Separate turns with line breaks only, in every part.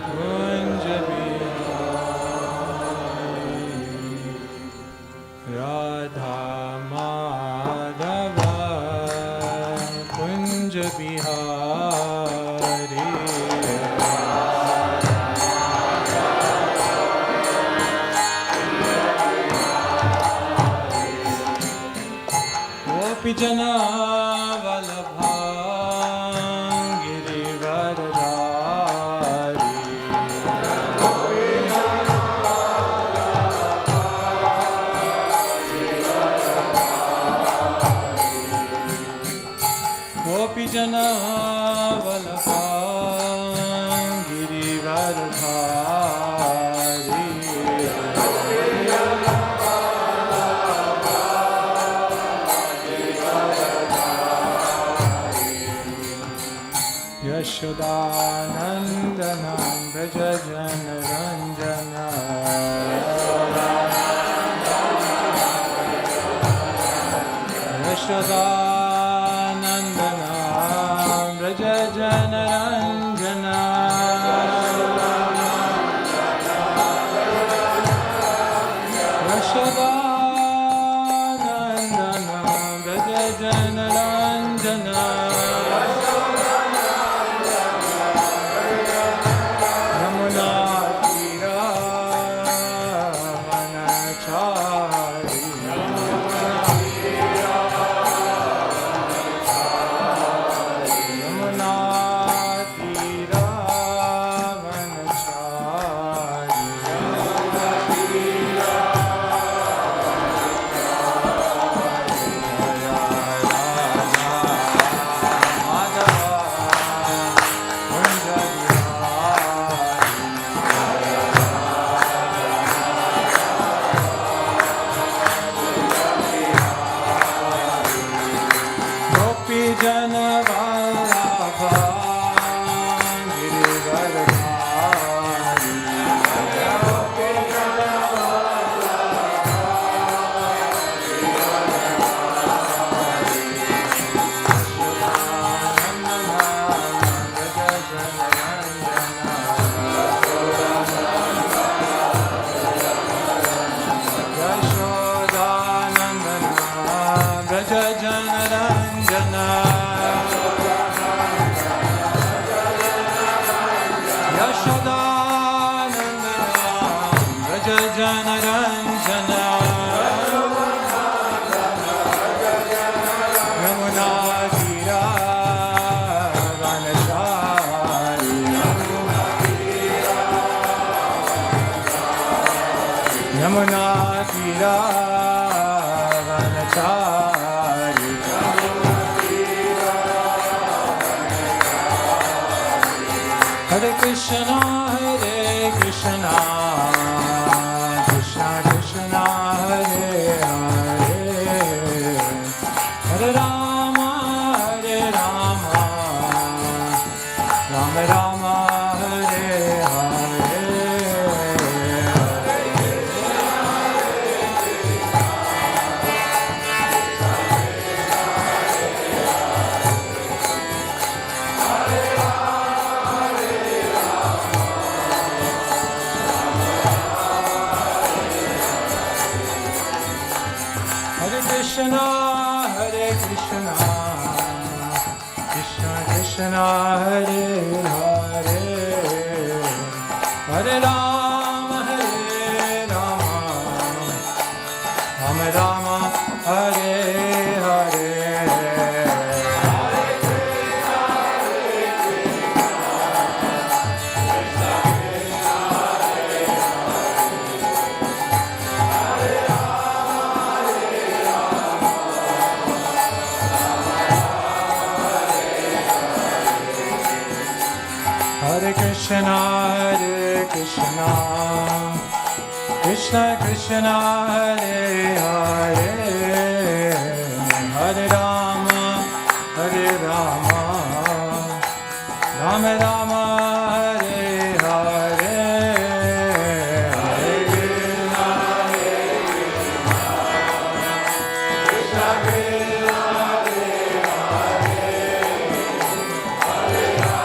Kunj Bihari Radha Madhava Kunj Bihari Gopi Jana Vallabha Jana Vallabha Girivardhari Yashodanandana Braja Jana Ranjana Yashodanandana Braja Jana Ranjana Yashodanandana Braja Jana Ranjana Yamuna Tira Vanachari Yamuna Tira Vanachari Hare Krishna Krishna Krishna Hare Hare Hare Rama Rama Rama Hare Hare Krishna Hare Krishna Krishna Krishna Hare Hare Hare Rama Rama Rama Hare Hare Hare Krishna Krishna Krishna Hare Hare Hare Rama Rama Rama Hare Hare Hare Krishna Krishna Krishna Hare Hare Hare Rama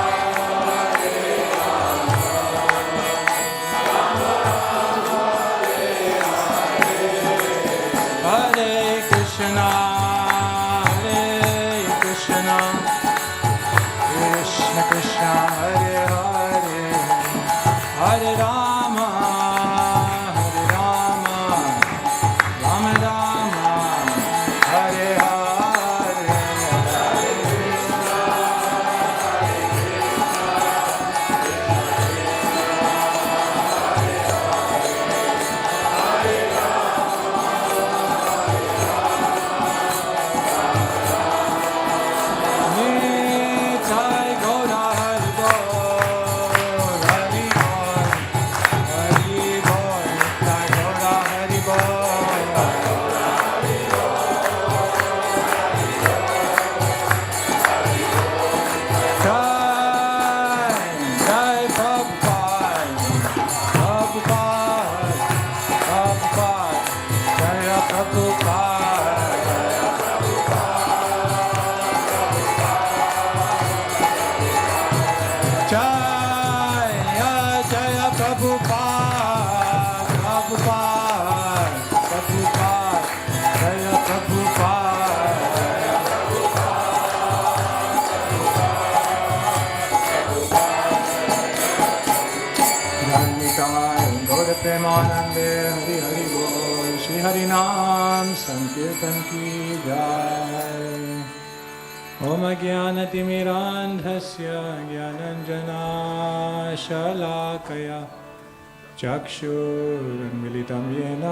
प्रेमानंदे हरि हरि बोल श्री हरि नाम संकीर्तन की जय। ओम ज्ञानतिमिरान्धस्य ज्ञानञ्जनाशलाकया चक्षुरुन्मिलितं येन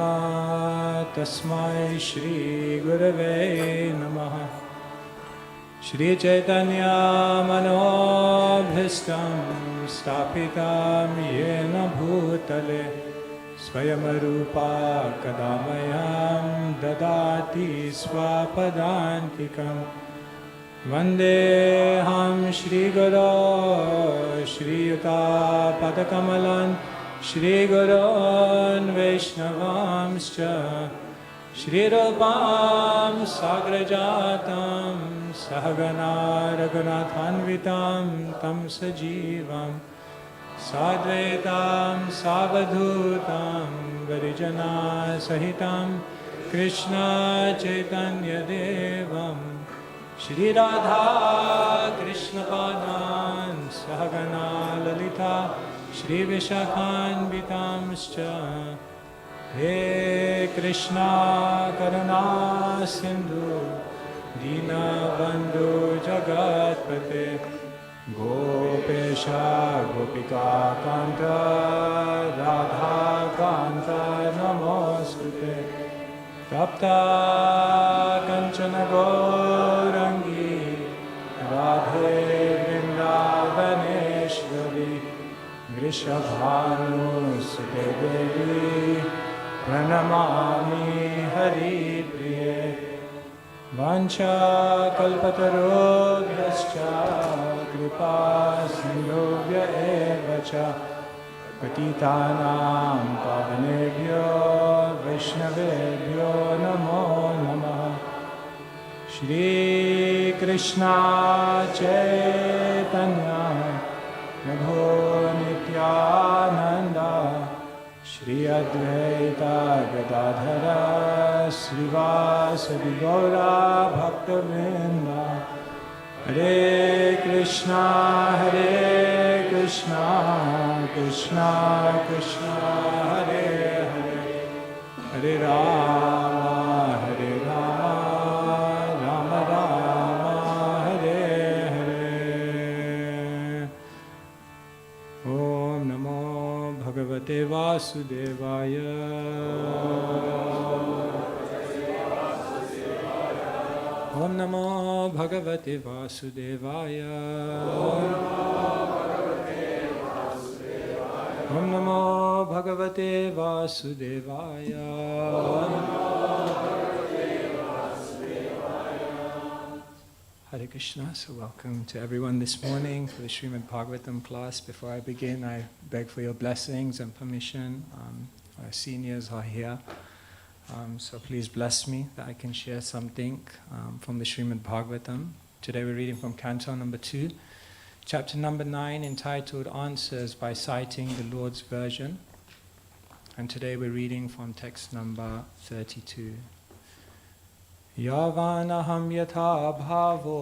तस्मै श्रीगुरवे नमः। श्रीचैतन्यमनोभीष्टं स्थापितं येन भूतले स्वयं रूपा कदा मह्यं ददाति स्वपदान्तिकं। वन्देऽहं श्रीगुरो श्रीयुतापदकमलं श्रीगुरोन् वैष्णवांश्च श्रीरूपां साग्रजातं सहगना रघुनाथान्वितं तं सजीवं साद्वैतां सावधूतं वरिजनसहितं कृष्णचैतन्यदेवं श्रीराधा कृष्णपादान् सहगना ललिता श्रीविशाखान्वितांश्च। हे कृष्णा करुणा सिन्धु दीनबन्धु जगत्पते गोपेश गोपिकान्त राधाकान्त नमोऽस्तुते। तप्ता कंचन गौरंगी राधे वृंदावनेश्वरी वृषभानुसुते देवी प्रणमामि हरिप्रिये। वाञ्छाकल्पतरुभ्यश्च कृपा सिन्धुभ्य एव च पतितानां पावनेभ्यो वैष्णवेभ्यो नमो नमः। श्रीकृष्ण चैतन्य प्रभो नित्यानन्द श्री अद्वैत गदाधर श्रीवासदि गौरा भक्तवृंद। हरे कृष्णा कृष्णा कृष्णा हरे हरे हरे राम राम राम हरे हरे। ओम नमो भगवते वासुदेवाय। ओम नमो भगवते वासुदेवाय। ओम नमो भगवते वासुदेवाय। Hare Krishna. So welcome to everyone this morning for the Srimad Bhagavatam class. Before I begin, I beg for your blessings and permission. Our seniors are here. So please bless me that I can share something from the Srimad Bhagavatam. Today we're reading from Canto number 2, chapter number 9, entitled Answers by Citing the Lord's Version. And today we're reading from text number 32. Yavanaham yatha bhavo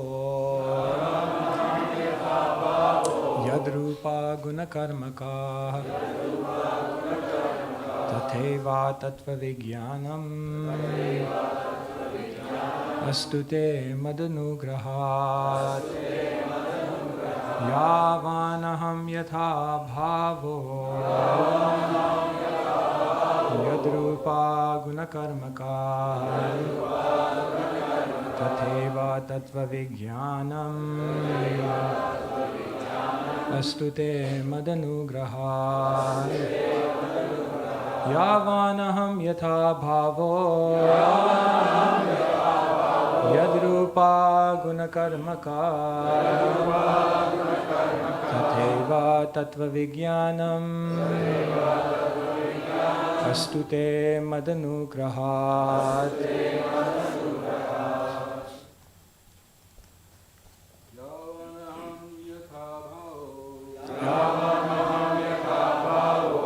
yadrupa gunakarmaka tatheva tattva vijnanam astute madanugrahat. Yavanaham yatha bhavo yadrupa gunakarmaka tatheva tattva vijnanam astute madanugrahat. Yavanaham yatha bhavo yadrupa gunakarmaka tatheva tattva vijnanam astute madanugrahat. Yavanaham yatha bhavo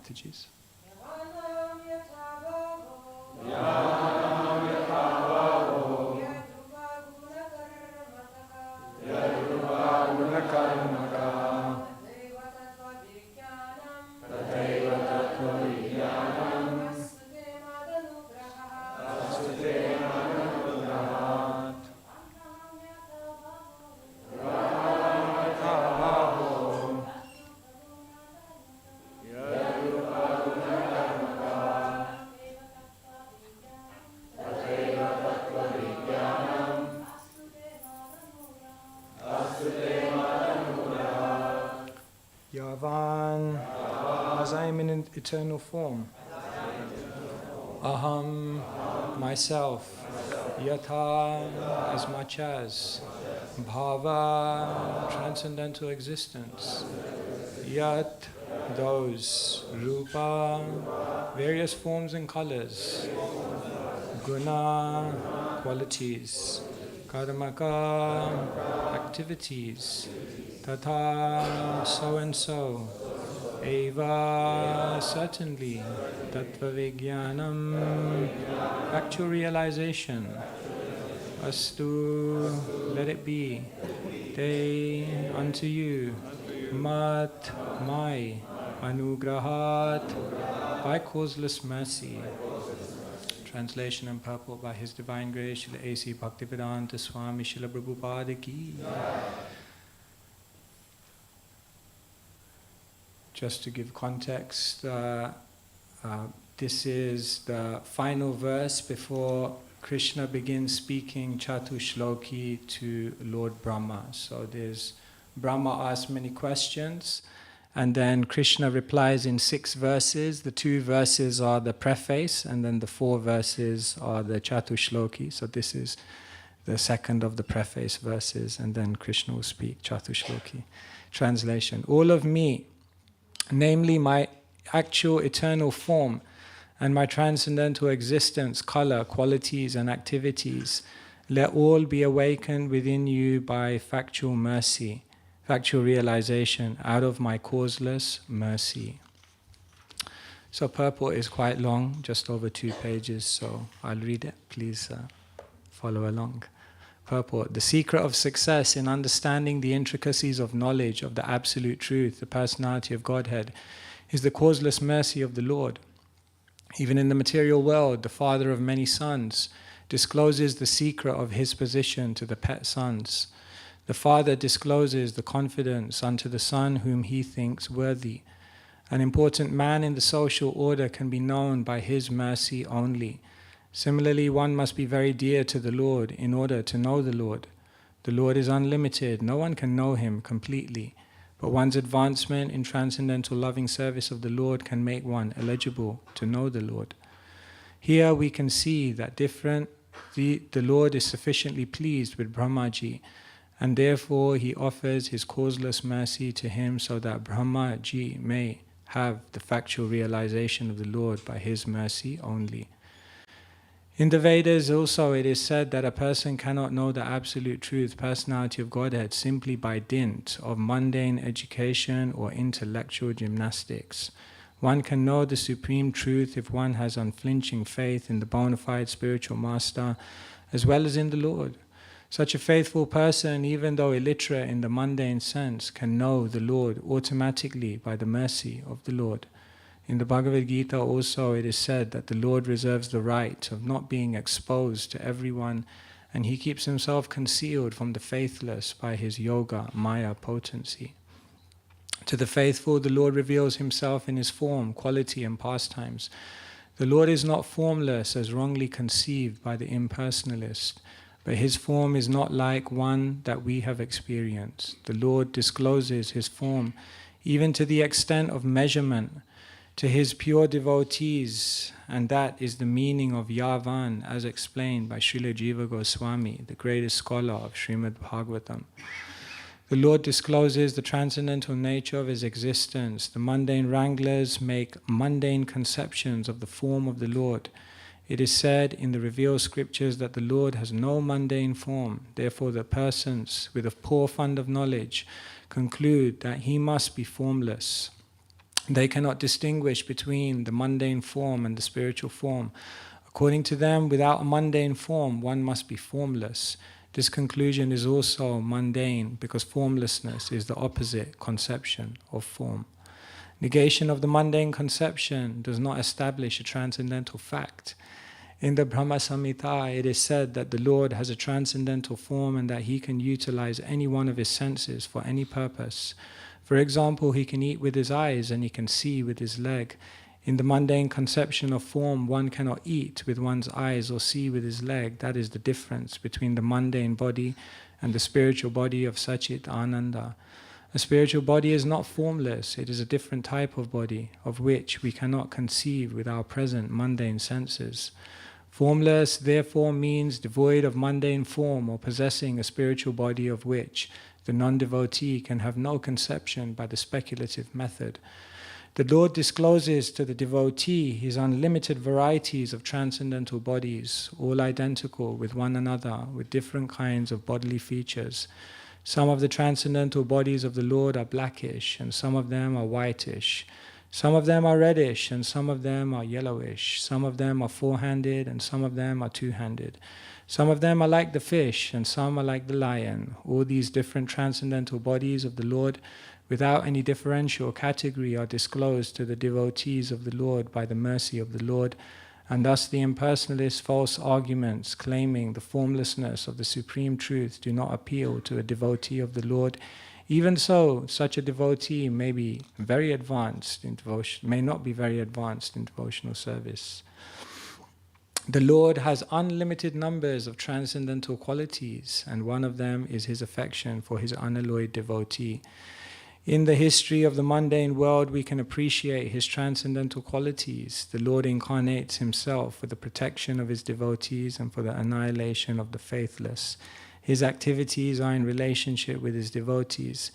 Mataji's. Yavan, as I am in an eternal form. Aham, myself. Yatha, as much as. Bhava, transcendental existence. Yat, those. Rupa, various forms and colors. Guna, qualities. Karmaka, activities. Tata, so and so. Eva, certainly. Tattva Vijnanam, actual realization. Astu, let it be. Te, unto you. Mat, my. Anugrahat, by causeless mercy. Translation and purport by His Divine Grace, Srila A.C. Bhaktivedanta Swami Srila Prabhupada Ki. Just to give context, this is the final verse before Krishna begins speaking Chatushloki to Lord Brahma. So there's Brahma asks many questions, and then Krishna replies in 6 verses. The 2 verses are the preface, and then the 4 verses are the Chatushloki. So this is the second of the preface verses, and then Krishna will speak Chatushloki. Translation: all of me, namely my actual eternal form and my transcendental existence, color, qualities and activities, let all be awakened within you by factual mercy, factual realization out of my causeless mercy. So purport is quite long, just over 2 pages, so I'll read it. Please follow along. Purport: the secret of success in understanding the intricacies of knowledge of the Absolute Truth, the personality of Godhead, is the causeless mercy of the Lord. Even in the material world, the father of many sons discloses the secret of his position to the pet sons. The father discloses the confidence unto the son whom he thinks worthy. An important man in the social order can be known by his mercy only. Similarly, one must be very dear to the Lord in order to know the Lord. The Lord is unlimited. No one can know Him completely. But one's advancement in transcendental loving service of the Lord can make one eligible to know the Lord. Here we can see that the Lord is sufficiently pleased with Brahmaji, and therefore He offers His causeless mercy to him so that Brahmaji may have the factual realization of the Lord by His mercy only. In the Vedas also it is said that a person cannot know the absolute truth, personality of Godhead, simply by dint of mundane education or intellectual gymnastics. One can know the supreme truth if one has unflinching faith in the bona fide spiritual master as well as in the Lord. Such a faithful person, even though illiterate in the mundane sense, can know the Lord automatically by the mercy of the Lord. In the Bhagavad Gita also it is said that the Lord reserves the right of not being exposed to everyone, and He keeps Himself concealed from the faithless by His yoga, maya potency. To the faithful, the Lord reveals Himself in His form, quality and pastimes. The Lord is not formless as wrongly conceived by the impersonalist, but His form is not like one that we have experienced. The Lord discloses His form even to the extent of measurement to His pure devotees, and that is the meaning of Yavan as explained by Srila Jiva Goswami, the greatest scholar of Srimad Bhagavatam. The Lord discloses the transcendental nature of His existence. The mundane wranglers make mundane conceptions of the form of the Lord. It is said in the revealed scriptures that the Lord has no mundane form. Therefore the persons with a poor fund of knowledge conclude that He must be formless. They cannot distinguish between the mundane form and the spiritual form. According to them, without a mundane form, one must be formless. This conclusion is also mundane because formlessness is the opposite conception of form. Negation of the mundane conception does not establish a transcendental fact. In the Brahma Samhita, it is said that the Lord has a transcendental form and that he can utilize any one of his senses for any purpose. For example, he can eat with his eyes and he can see with his leg. In the mundane conception of form, one cannot eat with one's eyes or see with his leg. That is the difference between the mundane body and the spiritual body of Sachit Ananda. A spiritual body is not formless. It is a different type of body, of which we cannot conceive with our present mundane senses. Formless, therefore, means devoid of mundane form or possessing a spiritual body of which the non-devotee can have no conception by the speculative method. The Lord discloses to the devotee his unlimited varieties of transcendental bodies, all identical with one another, with different kinds of bodily features. Some of the transcendental bodies of the Lord are blackish, and some of them are whitish. Some of them are reddish, and some of them are yellowish. Some of them are four-handed, and some of them are two-handed. Some of them are like the fish, and some are like the lion. All these different transcendental bodies of the Lord, without any differential category, are disclosed to the devotees of the Lord by the mercy of the Lord, and thus the impersonalist false arguments claiming the formlessness of the Supreme Truth do not appeal to a devotee of the Lord. Even so, such a devotee may be very advanced in devotion, may not be very advanced in devotional service. The Lord has unlimited numbers of transcendental qualities, and one of them is his affection for his unalloyed devotee. In the history of the mundane world, we can appreciate his transcendental qualities. The Lord incarnates himself for the protection of his devotees and for the annihilation of the faithless. His activities are in relationship with his devotees.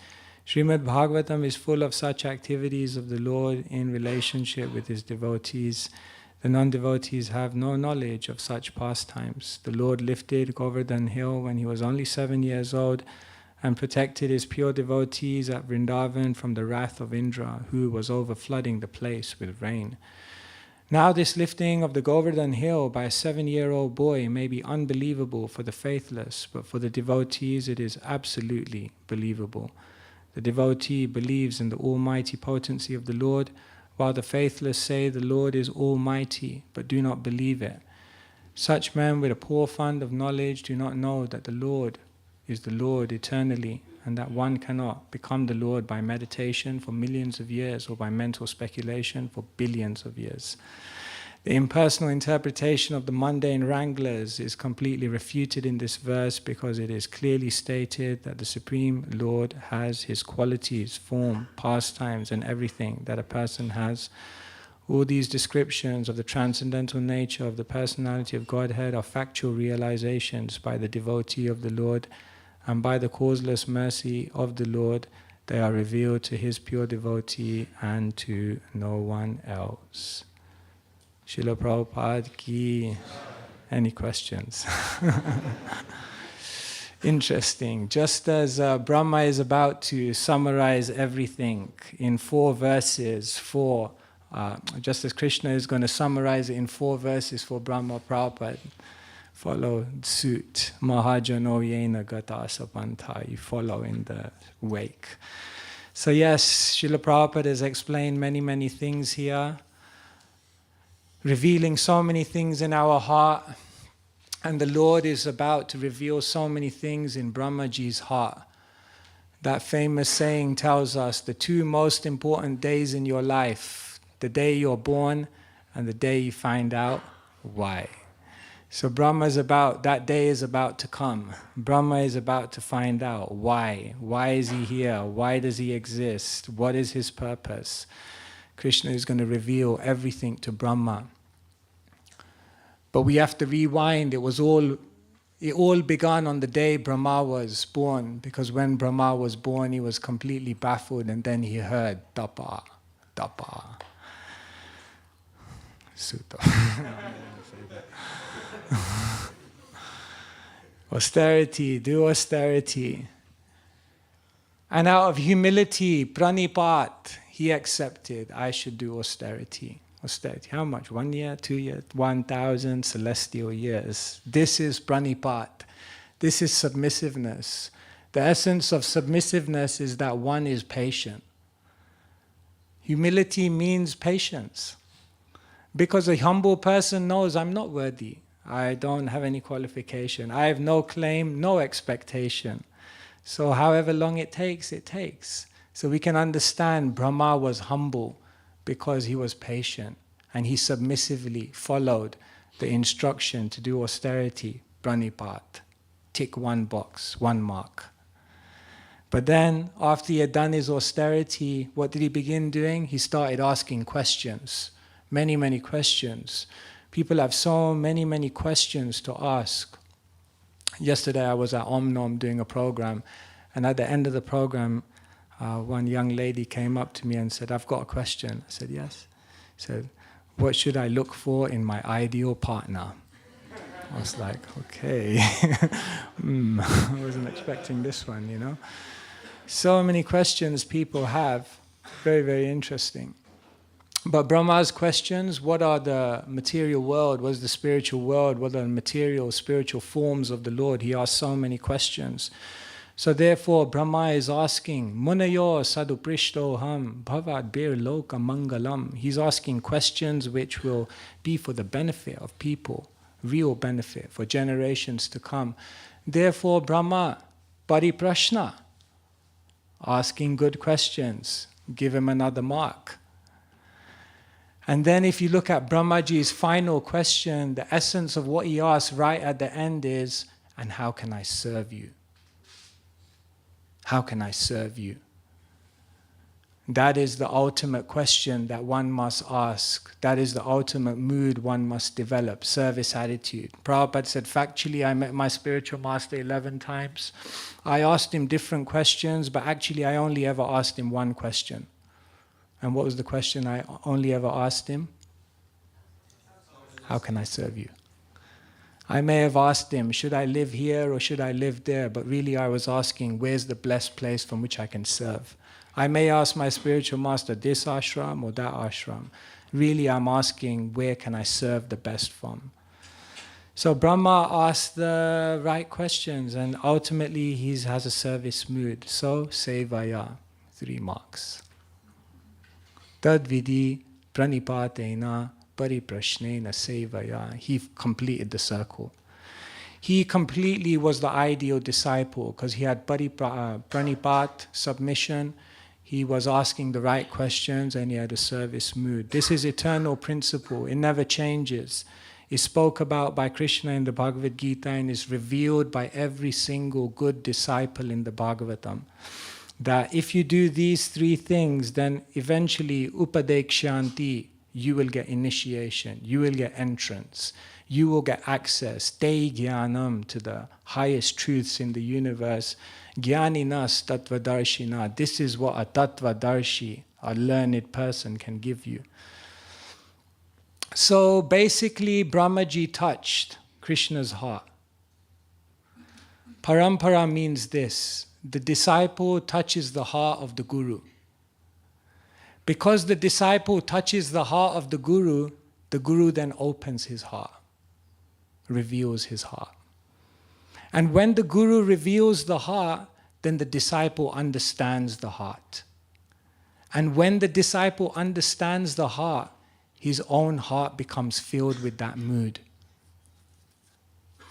Srimad Bhagavatam is full of such activities of the Lord in relationship with his devotees. The non-devotees have no knowledge of such pastimes. The Lord lifted Govardhan Hill when he was only 7 years old and protected his pure devotees at Vrindavan from the wrath of Indra, who was overflooding the place with rain. Now this lifting of the Govardhan Hill by a 7-year-old boy may be unbelievable for the faithless, but for the devotees it is absolutely believable. The devotee believes in the almighty potency of the Lord, while the faithless say the Lord is almighty, but do not believe it. Such men with a poor fund of knowledge do not know that the Lord is the Lord eternally, and that one cannot become the Lord by meditation for millions of years or by mental speculation for billions of years. The impersonal interpretation of the mundane wranglers is completely refuted in this verse because it is clearly stated that the Supreme Lord has his qualities, form, pastimes, and everything that a person has. All these descriptions of the transcendental nature of the personality of Godhead are factual realizations by the devotee of the Lord, and by the causeless mercy of the Lord, they are revealed to his pure devotee and to no one else. Srila Prabhupada ki. Any questions? Interesting. Just as Brahma is about to summarize everything in 4 verses, just as Krishna is going to summarize it in 4 verses for Brahma, Prabhupada follow suit. Mahajano yena gata sapanta. You follow in the wake. So yes, Srila Prabhupada has explained many, many things here, revealing so many things in our heart. And the Lord is about to reveal so many things in Brahmaji's heart. That famous saying tells us the 2 most important days in your life, the day you're born and the day you find out why. So that day is about to come. Brahma is about to find out why. Why is he here? Why does he exist? What is his purpose? Krishna is going to reveal everything to Brahma. But we have to rewind. It all began on the day Brahma was born, because when Brahma was born, he was completely baffled, and then he heard tapa, tapa. Sutta. Austerity, do austerity. And out of humility, pranipat, he accepted, I should do austerity. Austerity, how much? 1 year, 2 years, 1,000 celestial years. This is pranipat. This is submissiveness. The essence of submissiveness is that one is patient. Humility means patience. Because a humble person knows I'm not worthy. I don't have any qualification. I have no claim, no expectation. So however long it takes, it takes. So we can understand Brahma was humble because he was patient and he submissively followed the instruction to do austerity, pranipat. Tick one box, one mark. But then, after he had done his austerity, what did he begin doing? He started asking questions. Many, many questions. People have so many, many questions to ask. Yesterday I was at Om doing a program, and at the end of the program, one young lady came up to me and said, I've got a question. I said, yes. She said, what should I look for in my ideal partner? I was like, okay. I wasn't expecting this one, you know. So many questions people have, very, very interesting. But Brahma's questions, what are the material world, what is the spiritual world, what are the material, spiritual forms of the Lord? He asked so many questions. So therefore, Brahma is asking, Munayo saduprishto ham bhavad bir loka mangalam. He's asking questions which will be for the benefit of people, real benefit for generations to come. Therefore, Brahma, pariprashna, asking good questions, give him another mark. And then if you look at Brahmaji's final question, the essence of what he asks right at the end is, and how can I serve you? How can I serve you? That is the ultimate question that one must ask. That is the ultimate mood one must develop, service attitude. Prabhupada said, factually, I met my spiritual master 11 times. I asked him different questions, but actually I only ever asked him one question. And what was the question I only ever asked him? How can I serve you? I may have asked him, should I live here or should I live there? But really I was asking, where's the blessed place from which I can serve? I may ask my spiritual master this ashram or that ashram. Really I'm asking, where can I serve the best from? So Brahma asked the right questions and ultimately he has a service mood. So, sevaya, 3 marks. Tad vidhi pranipatena pariprashnena sevaya. He completed the circle. He completely was the ideal disciple because he had pranipat, submission. He was asking the right questions and he had a service mood. This is eternal principle. It never changes. It's spoke about by Krishna in the Bhagavad Gita and is revealed by every single good disciple in the Bhagavatam. That if you do these 3 things, then eventually upadekshanti, you will get initiation, you will get entrance, you will get access, te jnanam, to the highest truths in the universe. Jnaninas tattvadarshina, this is what a tattvadarshi, a learned person, can give you. So basically, Brahmaji touched Krishna's heart. Parampara means this: the disciple touches the heart of the Guru. Because the disciple touches the heart of the Guru then opens his heart, reveals his heart. And when the Guru reveals the heart, then the disciple understands the heart. And when the disciple understands the heart, his own heart becomes filled with that mood.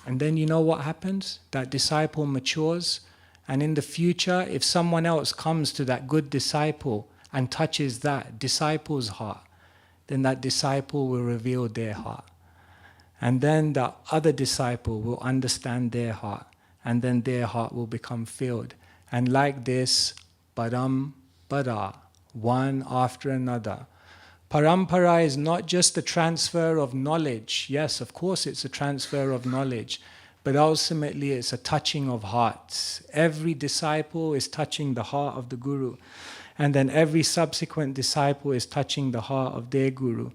And then you know what happens? That disciple matures, and in the future, if someone else comes to that good disciple and touches that disciple's heart, then that disciple will reveal their heart. And then the other disciple will understand their heart, and then their heart will become filled. And like this, parampara, one after another. Parampara is not just the transfer of knowledge. Yes, of course it's a transfer of knowledge, but ultimately it's a touching of hearts. Every disciple is touching the heart of the Guru, and then every subsequent disciple is touching the heart of their Guru.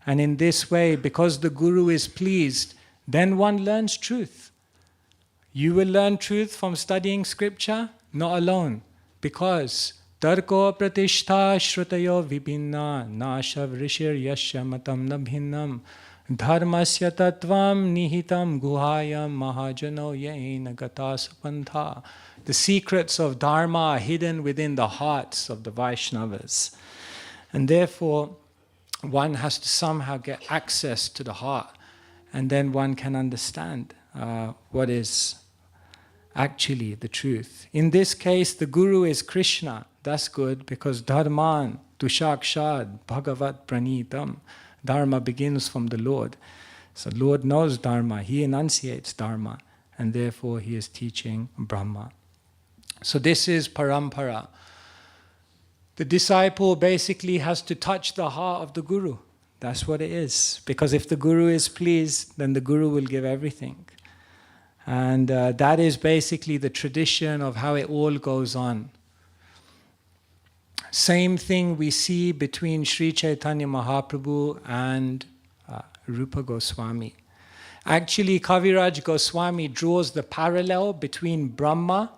And in this way, because the Guru is pleased, then one learns truth. You will learn truth from studying scripture, not alone. Because Tarko pratishtha shrutayo vibhinna nasha vrishir yasya matam na bhinnam dharmasya tattvam nihitam guhayam mahajano yaina gata sapantha. The secrets of Dharma are hidden within the hearts of the Vaishnavas. And therefore, one has to somehow get access to the heart. And then one can understand what is actually the truth. In this case, the Guru is Krishna. That's good, because Dharman tushakshad bhagavat pranitam. Dharma begins from the Lord. So Lord knows Dharma. He enunciates Dharma. And therefore he is teaching Brahma. So this is Parampara. The disciple basically has to touch the heart of the Guru. That's what it is. Because if the Guru is pleased, then the Guru will give everything. And that is basically the tradition of how it all goes on. Same thing we see between Sri Chaitanya Mahaprabhu and Rupa Goswami. Actually, Kaviraj Goswami draws the parallel between Brahma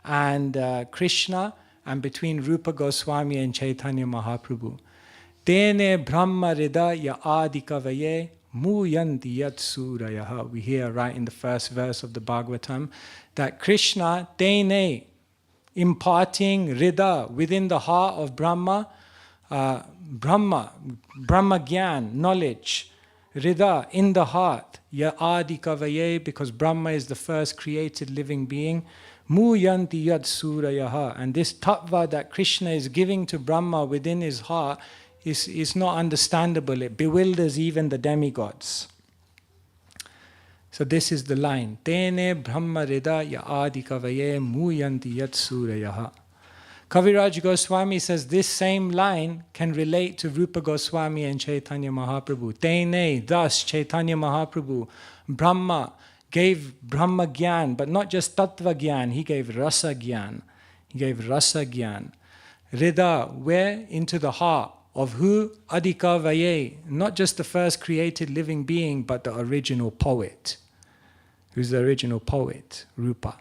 and Krishna, and between Rupa Goswami and Chaitanya Mahaprabhu. Tene Brahma Rida ya adikavaye muyanti yat surayaha. We hear right in the first verse of the Bhagavatam that Krishna, Tene, imparting Rida within the heart of Brahma, Brahma Gyan, knowledge, Rida in the heart, ya adikavaye, because Brahma is the first created living being. Muyanti yat surayaha. And this tattva that Krishna is giving to Brahma within his heart is not understandable. It bewilders even the demigods. So this is the line. Tene Brahma Rida ya adikavaye muyanti yat surayaha. Kaviraj Goswami says this same line can relate to Rupa Goswami and Chaitanya Mahaprabhu. Tene, thus Chaitanya Mahaprabhu, Brahma gave Brahma Gyan, but not just Tattva Gyan, he gave Rasa Gyan. He gave Rasa Gyan. Rida, where? Into the heart of who? Adika Vaye, not just the first created living being, but the original poet. Who's the original poet? Rupa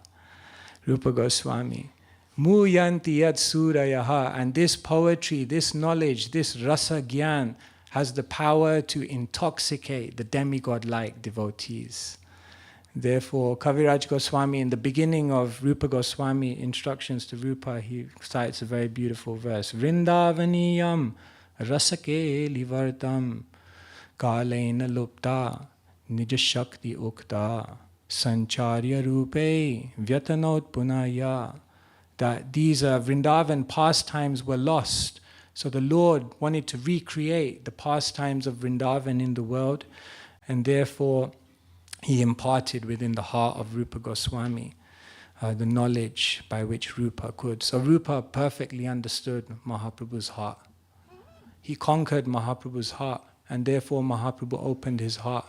Goswami. Muyanti yat surayaha. And this poetry, this knowledge, this Rasa Gyan has the power to intoxicate the demigod-like devotees. Therefore, Kaviraj Goswami, in the beginning of Rupa Goswami instructions to Rupa, he cites a very beautiful verse. Vrindavaniyam rasake livartam kalena lupta nijashakti ukta sancharya rupe vyatanot punaya. That these Vrindavan pastimes were lost. So the Lord wanted to recreate the pastimes of Vrindavan in the world, and therefore he imparted within the heart of Rupa Goswami the knowledge by which Rupa could. So Rupa perfectly understood Mahaprabhu's heart. He conquered Mahaprabhu's heart, and therefore Mahaprabhu opened his heart.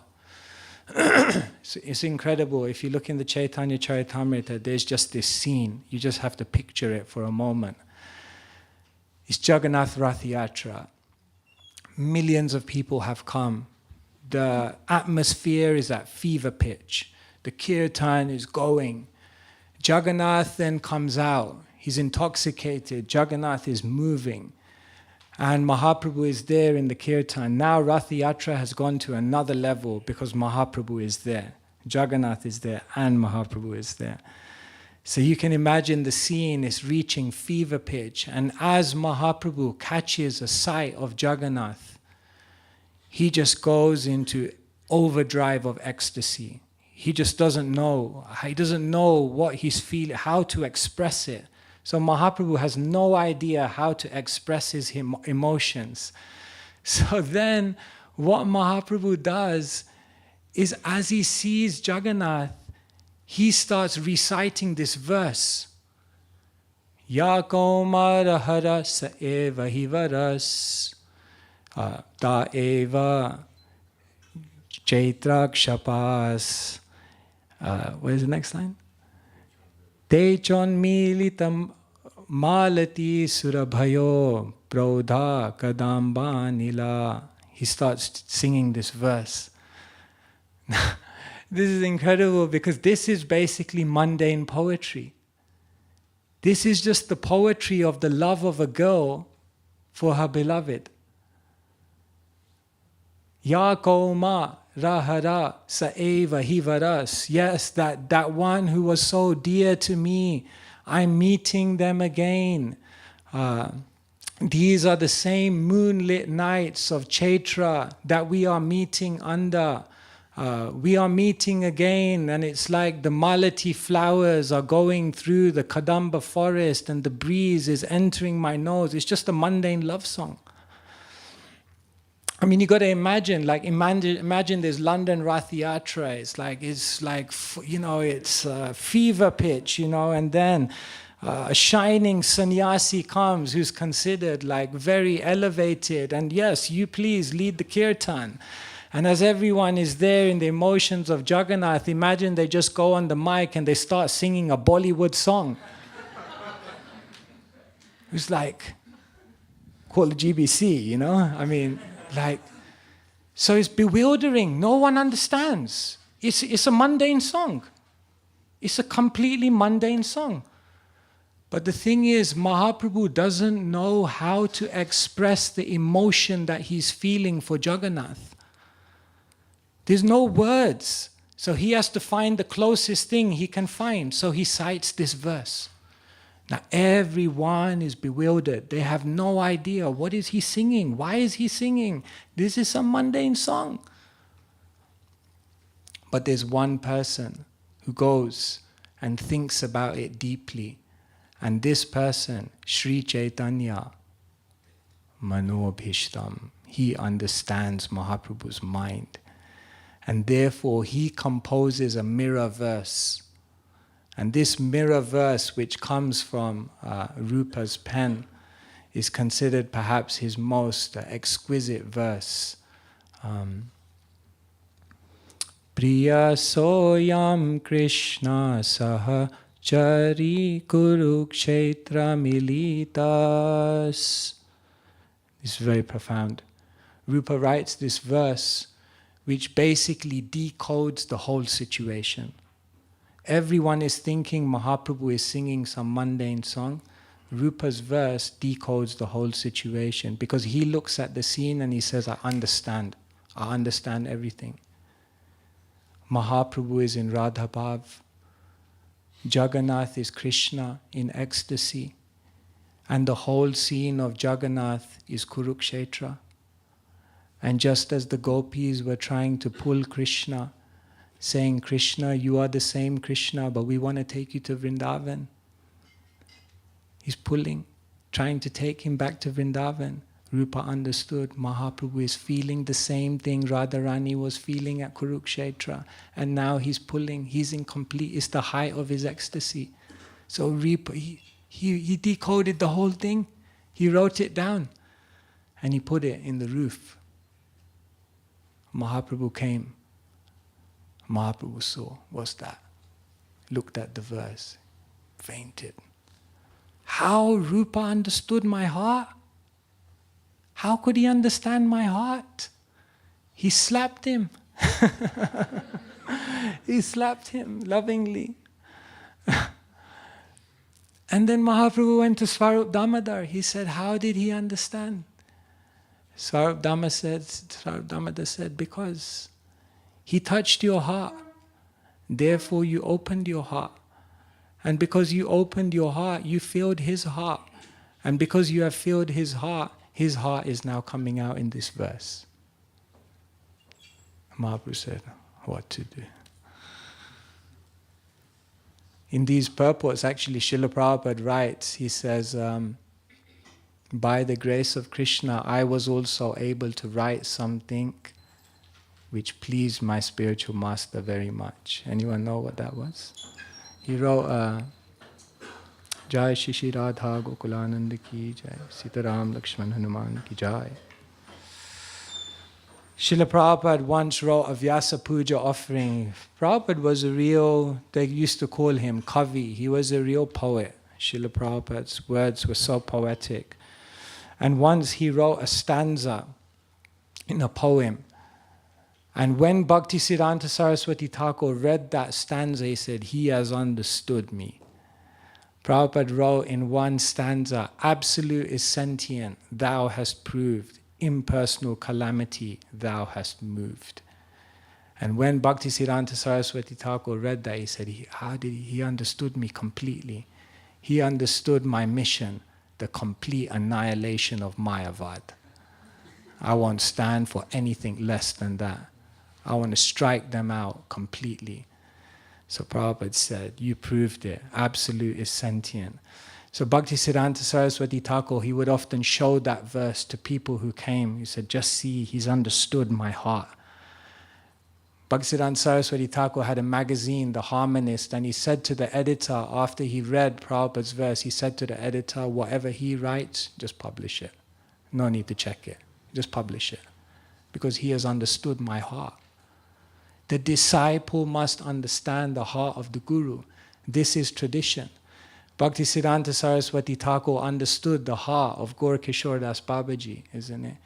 It's incredible. If you look in the Chaitanya Charitamrita, there's just this scene. You just have to picture it for a moment. It's Jagannath Rath Yatra. Millions of people have come. The atmosphere is at fever pitch. The kirtan is going. Jagannath then comes out. He's intoxicated. Jagannath is moving. And Mahaprabhu is there in the kirtan. Now Rath Yatra has gone to another level because Mahaprabhu is there. Jagannath is there and Mahaprabhu is there. So you can imagine the scene is reaching fever pitch. And as Mahaprabhu catches a sight of Jagannath, he just goes into overdrive of ecstasy. He just doesn't know. He doesn't know what he's feeling, how to express it. So Mahaprabhu has no idea how to express his emotions. So then what Mahaprabhu does is, as he sees Jagannath, he starts reciting this verse. Ya Kaumara Hara Sa Eva Hivaras Ta Eva Chaitrak Shapas. What is the next line? Techon militam malati surabhayo prodha kadamba nila. He starts singing this verse. This is incredible because this is basically mundane poetry. This is just the poetry of the love of a girl for her beloved. Ya Koma Rahara Saeva Hivaras. Yes, that one who was so dear to me, I'm meeting them again. These are the same moonlit nights of Chaitra that we are meeting under. We are meeting again, and it's like the malati flowers are going through the Kadamba forest and the breeze is entering my nose. It's just a mundane love song. I mean, you got to imagine there's London Rath Yatra. It's like it's fever pitch, and then a shining sannyasi comes who's considered like very elevated, and yes, you please lead the kirtan. And as everyone is there in the emotions of Jagannath, imagine they just go on the mic and they start singing a Bollywood song. It's like, call the GBC, I mean, so it's bewildering. No one understands. It's a mundane song. It's a completely mundane song. But the thing is, Mahaprabhu doesn't know how to express the emotion that he's feeling for Jagannath. There's no words. So he has to find the closest thing he can find. So he cites this verse. Now everyone is bewildered. They have no idea. What is he singing? Why is he singing? This is a mundane song. But there's one person who goes and thinks about it deeply. And this person, Sri Chaitanya, Manobhishtam, he understands Mahaprabhu's mind. And therefore he composes a mirror verse. And this mirror verse, which comes from Rupa's pen, is considered perhaps his most exquisite verse. Priya soyam Krishna saha chari kurukshetra militas. This is very profound. Rupa writes this verse, which basically decodes the whole situation. Everyone is thinking Mahaprabhu is singing some mundane song. Rupa's verse decodes the whole situation because he looks at the scene and he says, I understand everything. Mahaprabhu is in Radha Bhav. Jagannath is Krishna in ecstasy. And the whole scene of Jagannath is Kurukshetra. And just as the gopis were trying to pull Krishna, saying, Krishna, you are the same Krishna, but we want to take you to Vrindavan. He's pulling, trying to take him back to Vrindavan. Rupa understood Mahaprabhu is feeling the same thing Radharani was feeling at Kurukshetra. And now he's pulling, he's in complete, it's the height of his ecstasy. So Rupa, he decoded the whole thing. He wrote it down and he put it in the roof. Mahaprabhu came. Mahaprabhu saw, what's that? Looked at the verse, fainted. How Rupa understood my heart? How could he understand my heart? He slapped him. He slapped him lovingly. And then Mahaprabhu went to Swarup Damodar. He said, how did he understand? Swarup Damodar said, because he touched your heart. Therefore you opened your heart. And because you opened your heart, you filled his heart. And because you have filled his heart is now coming out in this verse. Mahaprabhu said, what to do? In these purports, actually, Srila Prabhupada writes, he says, by the grace of Krishna, I was also able to write something which pleased my spiritual master very much. Anyone know what that was? He wrote, Jai Shishi Radha Gokulananda ki Jai, Sitaram Lakshman Hanuman ki Jai. Srila Prabhupada once wrote a Vyasa Puja offering. Prabhupada was they used to call him Kavi. He was a real poet. Srila Prabhupada's words were so poetic. And once he wrote a stanza in a poem. And when Bhaktisiddhanta Saraswati Thakur read that stanza, he said, he has understood me. Prabhupada wrote in one stanza, absolute is sentient, thou hast proved, impersonal calamity, thou hast moved. And when Bhaktisiddhanta Saraswati Thakur read that, he said, he understood me completely. He understood my mission, the complete annihilation of Mayavad. I won't stand for anything less than that. I want to strike them out completely. So Prabhupada said, you proved it. Absolute is sentient. So Bhaktisiddhanta Saraswati Thakur, he would often show that verse to people who came. He said, just see, he's understood my heart. Bhaktisiddhanta Saraswati Thakur had a magazine, The Harmonist, and he said to the editor, after he read Prabhupada's verse, he said to the editor, whatever he writes, just publish it. No need to check it. Just publish it. Because he has understood my heart. The disciple must understand the heart of the Guru. This is tradition. Bhaktisiddhanta Saraswati Thakur understood the heart of Gaur Kishore Das Babaji, isn't it?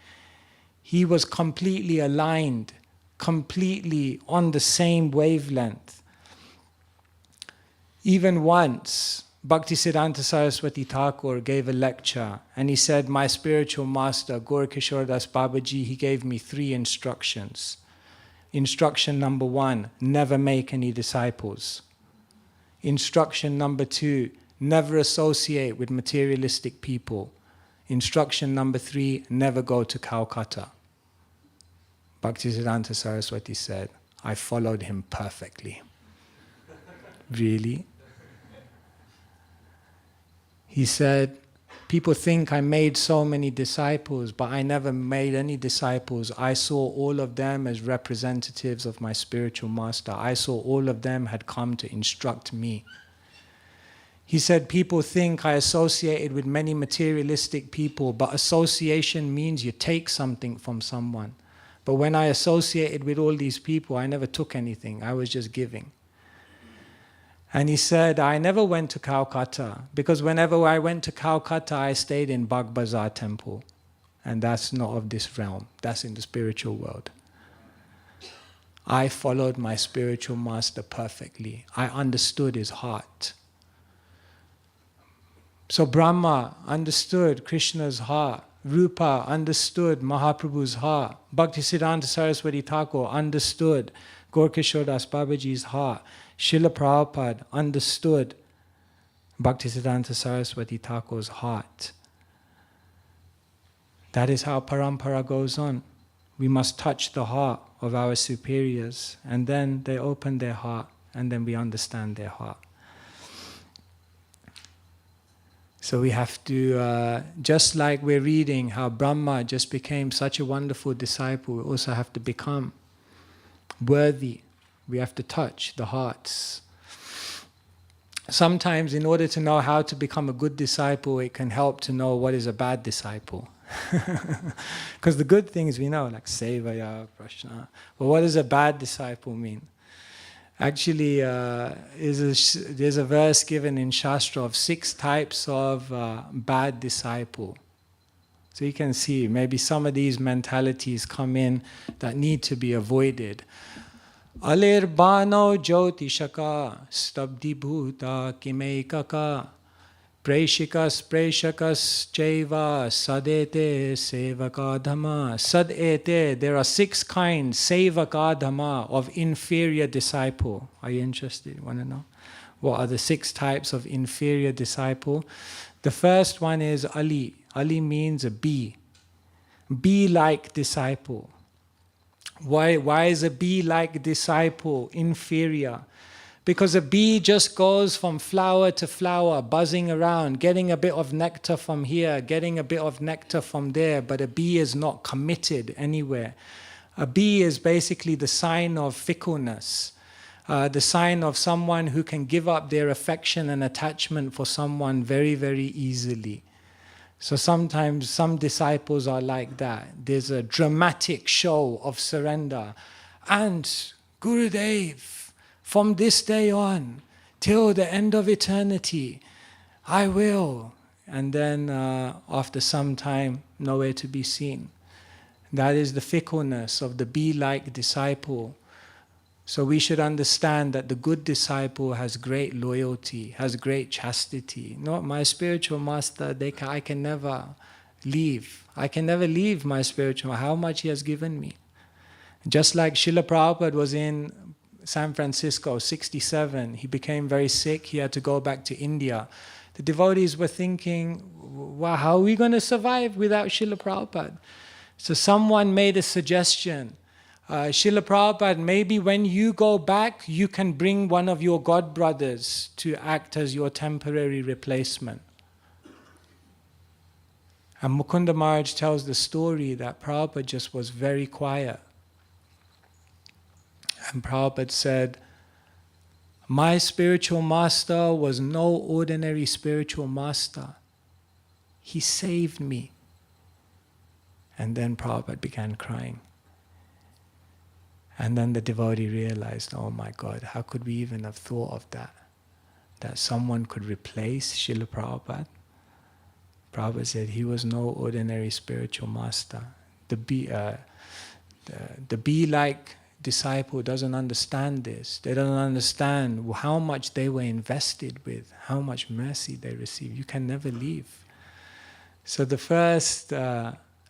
He was completely aligned, completely on the same wavelength. Even once, Bhaktisiddhanta Saraswati Thakur gave a lecture and he said, my spiritual master, Gaur Kishore Das Babaji, he gave me 3 instructions. Instruction number 1, never make any disciples. Instruction number 2, never associate with materialistic people. Instruction number 3, never go to Calcutta. Bhaktisiddhanta Saraswati said, I followed him perfectly. Really? He said, people think I made so many disciples, but I never made any disciples. I saw all of them as representatives of my spiritual master. I saw all of them had come to instruct me. He said, people think I associated with many materialistic people, but association means you take something from someone. But when I associated with all these people, I never took anything. I was just giving. And he said, I never went to Calcutta, because whenever I went to Calcutta, I stayed in Bagh Bazar temple. And that's not of this realm. That's in the spiritual world. I followed my spiritual master perfectly. I understood his heart. So Brahma understood Krishna's heart. Rupa understood Mahaprabhu's heart. Bhaktisiddhanta Saraswati Thakur understood Gaur Kishore Das Babaji's heart. Srila Prabhupada understood Bhaktisiddhanta Saraswati Thakur's heart. That is how Parampara goes on. We must touch the heart of our superiors, and then they open their heart, and then we understand their heart. So we have to, just like we're reading how Brahma just became such a wonderful disciple, we also have to become worthy. We have to touch the hearts. Sometimes in order to know how to become a good disciple, it can help to know what is a bad disciple. Because the good things we know, like Sevaya, Prashna. But what does a bad disciple mean? Actually, there's a verse given in Shastra of 6 types of bad disciple. So you can see maybe some of these mentalities come in that need to be avoided. Alirbano Jyotishaka Stabdi Bhuta Kimeikaka Preshikas Cheva Sadete Sevakadhama. Sadete, there are 6 kinds, Sevakadhama, of inferior disciple. Are you interested? Want to know? What are the 6 types of inferior disciple? The first one is Ali. Ali means a bee. Bee-like disciple. Why is a bee-like disciple inferior? Because a bee just goes from flower to flower, buzzing around, getting a bit of nectar from here, getting a bit of nectar from there, but a bee is not committed anywhere. A bee is basically the sign of fickleness, the sign of someone who can give up their affection and attachment for someone very, very easily. So sometimes some disciples are like that. There's a dramatic show of surrender. And Gurudev, from this day on, till the end of eternity, I will. And then after some time, nowhere to be seen. That is the fickleness of the bee-like disciple. So we should understand that the good disciple has great loyalty, has great chastity. No, my spiritual master, I can never leave. I can never leave my spiritual, how much he has given me. Just like Srila Prabhupada was in San Francisco, 67, he became very sick, he had to go back to India. The devotees were thinking, wow, how are we going to survive without Srila Prabhupada? So someone made a suggestion. Srila Prabhupada, maybe when you go back, you can bring one of your godbrothers to act as your temporary replacement. And Mukunda Maharaj tells the story that Prabhupada just was very quiet. And Prabhupada said, my spiritual master was no ordinary spiritual master. He saved me. And then Prabhupada began crying. And then the devotee realized, oh my God, how could we even have thought of that? That someone could replace Srila Prabhupada? Prabhupada said he was no ordinary spiritual master. The be-like disciple doesn't understand this. They don't understand how much they were invested with, how much mercy they received. You can never leave. So the first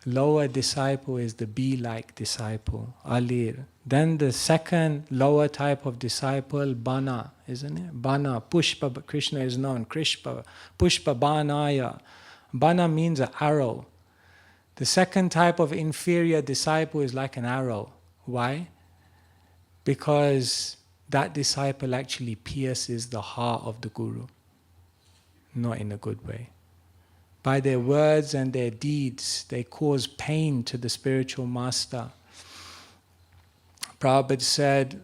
lower disciple is the be-like disciple, alir. Then the second lower type of disciple, bana, isn't it? Bana, pushpa, Krishna is known, pushpa banaya. Bana means an arrow. The second type of inferior disciple is like an arrow. Why? Because that disciple actually pierces the heart of the Guru, not in a good way. By their words and their deeds, they cause pain to the spiritual master. Prabhupada said,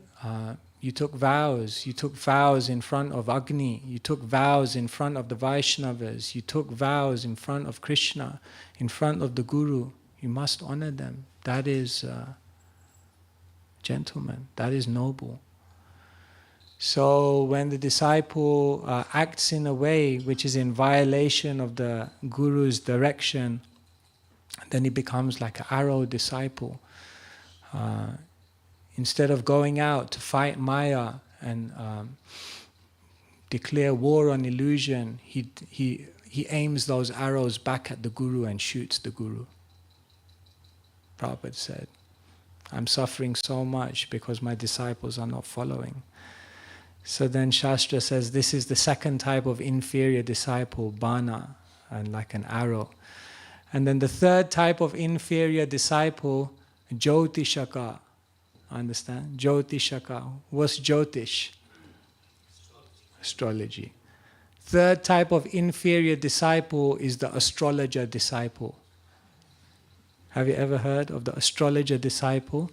you took vows in front of Agni, you took vows in front of the Vaishnavas, you took vows in front of Krishna, in front of the Guru. You must honor them. That is gentleman, that is noble. So when the disciple acts in a way which is in violation of the Guru's direction, then he becomes like an arrow disciple. Instead of going out to fight Maya and declare war on illusion, he aims those arrows back at the Guru and shoots the Guru. Prabhupada said, I'm suffering so much because my disciples are not following. So then Shastra says this is the second type of inferior disciple, bana, and like an arrow. And then the third type of inferior disciple, Jyotishaka. Understand? Jyotishaka. What's Jyotish? Astrology. Third type of inferior disciple is the astrologer disciple. Have you ever heard of the astrologer disciple?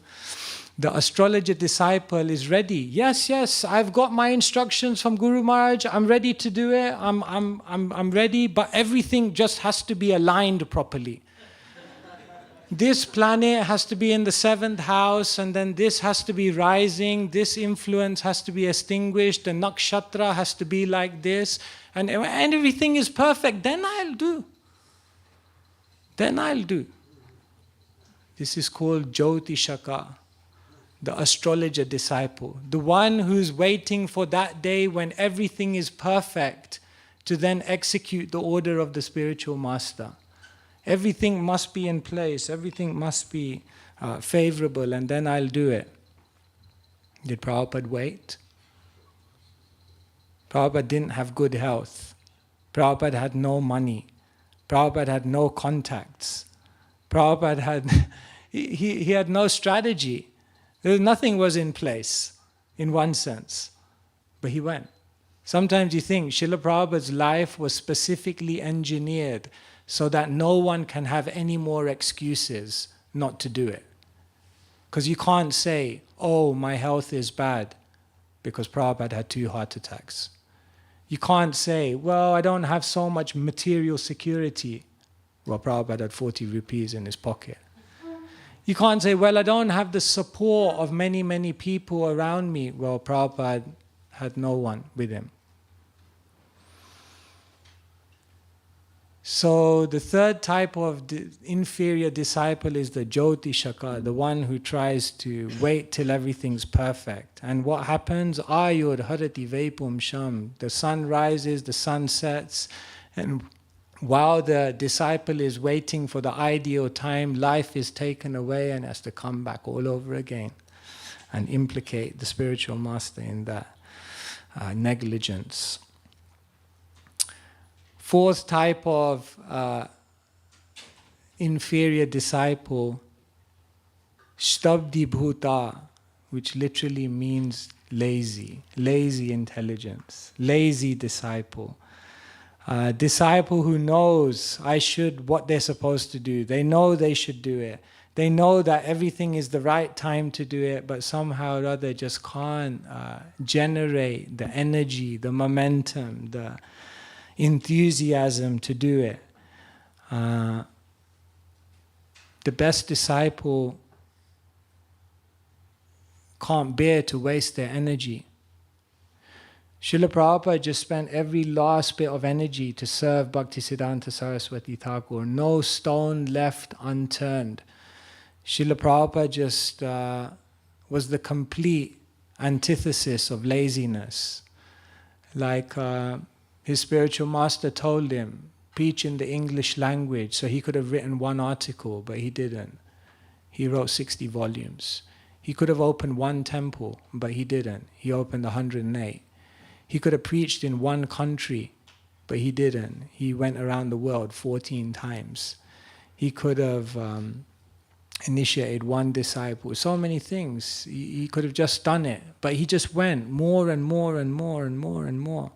The astrologer disciple is ready. Yes, I've got my instructions from Guru Maharaj. I'm ready to do it. I'm ready, but everything just has to be aligned properly. This planet has to be in the 7th house, and then this has to be rising. This influence has to be extinguished. The nakshatra has to be like this, and everything is perfect. Then I'll do. This is called Jyotishaka, the astrologer disciple, the one who's waiting for that day when everything is perfect to then execute the order of the spiritual master. Everything must be in place, everything must be favorable, and then I'll do it. Did Prabhupada wait? Prabhupada didn't have good health. Prabhupada had no money. Prabhupada had no contacts. Prabhupada had, he had no strategy. Nothing was in place, in one sense. But he went. Sometimes you think Srila Prabhupada's life was specifically engineered so that no one can have any more excuses not to do it. Because you can't say, oh, my health is bad, because Prabhupada had 2 heart attacks. You can't say, well, I don't have so much material security. Well, Prabhupada had 40 rupees in his pocket. You can't say, well, I don't have the support of many, many people around me. Well, Prabhupada had no one with him. So the third type of inferior disciple is the Jyotishaka, the one who tries to wait till everything's perfect. And what happens? Ayur harati vepum sham. The sun rises, the sun sets, and while the disciple is waiting for the ideal time, life is taken away and has to come back all over again and implicate the spiritual master in that negligence. Fourth type of inferior disciple, Shtabdi Bhuta, which literally means lazy intelligence, lazy disciple. Disciple who knows what they're supposed to do. They know they should do it. They know that everything is the right time to do it, but somehow or other just can't generate the energy, the momentum, the enthusiasm to do it. The best disciple can't bear to waste their energy. Srila Prabhupada just spent every last bit of energy to serve Bhaktisiddhanta Saraswati Thakur. No stone left unturned. Srila Prabhupada just was the complete antithesis of laziness. Like his spiritual master told him, preach in the English language, so he could have written one article, but he didn't. He wrote 60 volumes. He could have opened one temple, but he didn't. He opened 108. He could have preached in one country, but he didn't. He went around the world 14 times. He could have initiated one disciple. So many things. He could have just done it, but he just went more and more and more and more and more.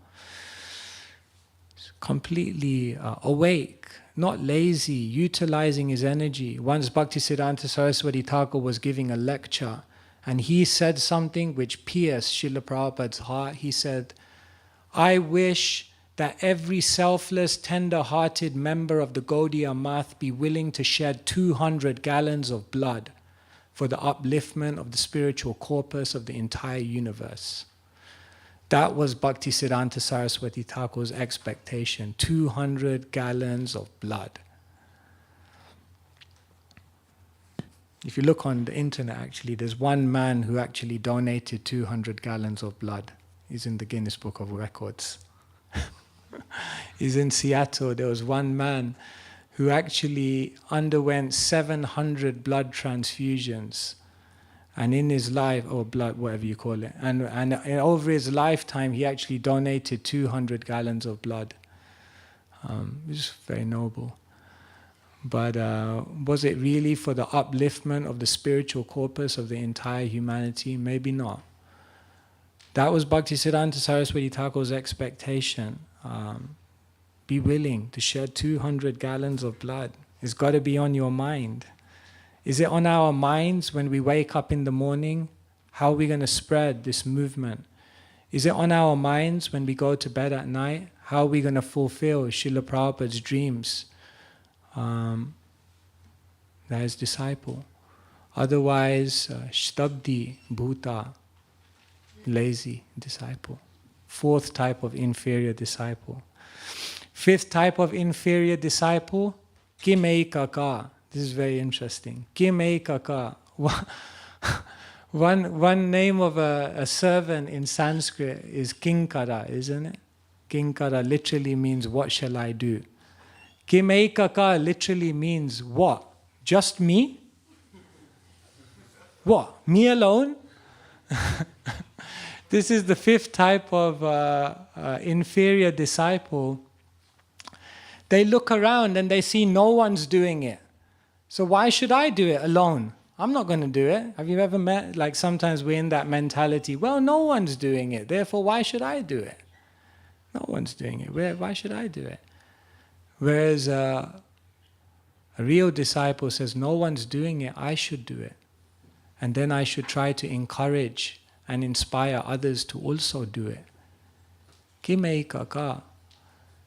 Completely awake, not lazy, utilizing his energy. Once Bhaktisiddhanta Saraswati Thakur was giving a lecture, and he said something which pierced Srila Prabhupada's heart. He said, I wish that every selfless, tender-hearted member of the Gaudiya Math be willing to shed 200 gallons of blood for the upliftment of the spiritual corpus of the entire universe. That was Bhaktisiddhanta Saraswati Thakur's expectation, 200 gallons of blood. If you look on the internet, actually, there's one man who actually donated 200 gallons of blood. He's in the Guinness Book of Records. He's in Seattle. There was one man who actually underwent 700 blood transfusions. And in his life, or blood, whatever you call it, and over his lifetime, he actually donated 200 gallons of blood. It's very noble. But was it really for the upliftment of the spiritual corpus of the entire humanity? Maybe not. That was Bhaktisiddhanta Saraswati Thakur's expectation. Be willing to shed 200 gallons of blood. It's got to be on your mind. Is it on our minds when we wake up in the morning? How are we going to spread this movement? Is it on our minds when we go to bed at night? How are we going to fulfill Srila Prabhupada's dreams? That is disciple. Otherwise, Shtabdi Bhuta, lazy disciple. Fourth type of inferior disciple. Fifth type of inferior disciple, Kimeikaka. This is very interesting. Kimeikaka. One name of a servant in Sanskrit is Kinkara, isn't it? Kinkara literally means, what shall I do? Kimeikaka literally means what? Just me? What? Me alone? This is the fifth type of inferior disciple. They look around and they see no one's doing it. So why should I do it alone? I'm not going to do it. Have you ever met, like sometimes we're in that mentality, well, no one's doing it, therefore why should I do it? No one's doing it. Why should I do it? Whereas a real disciple says, no one's doing it, I should do it. And then I should try to encourage and inspire others to also do it. Kimeikaka.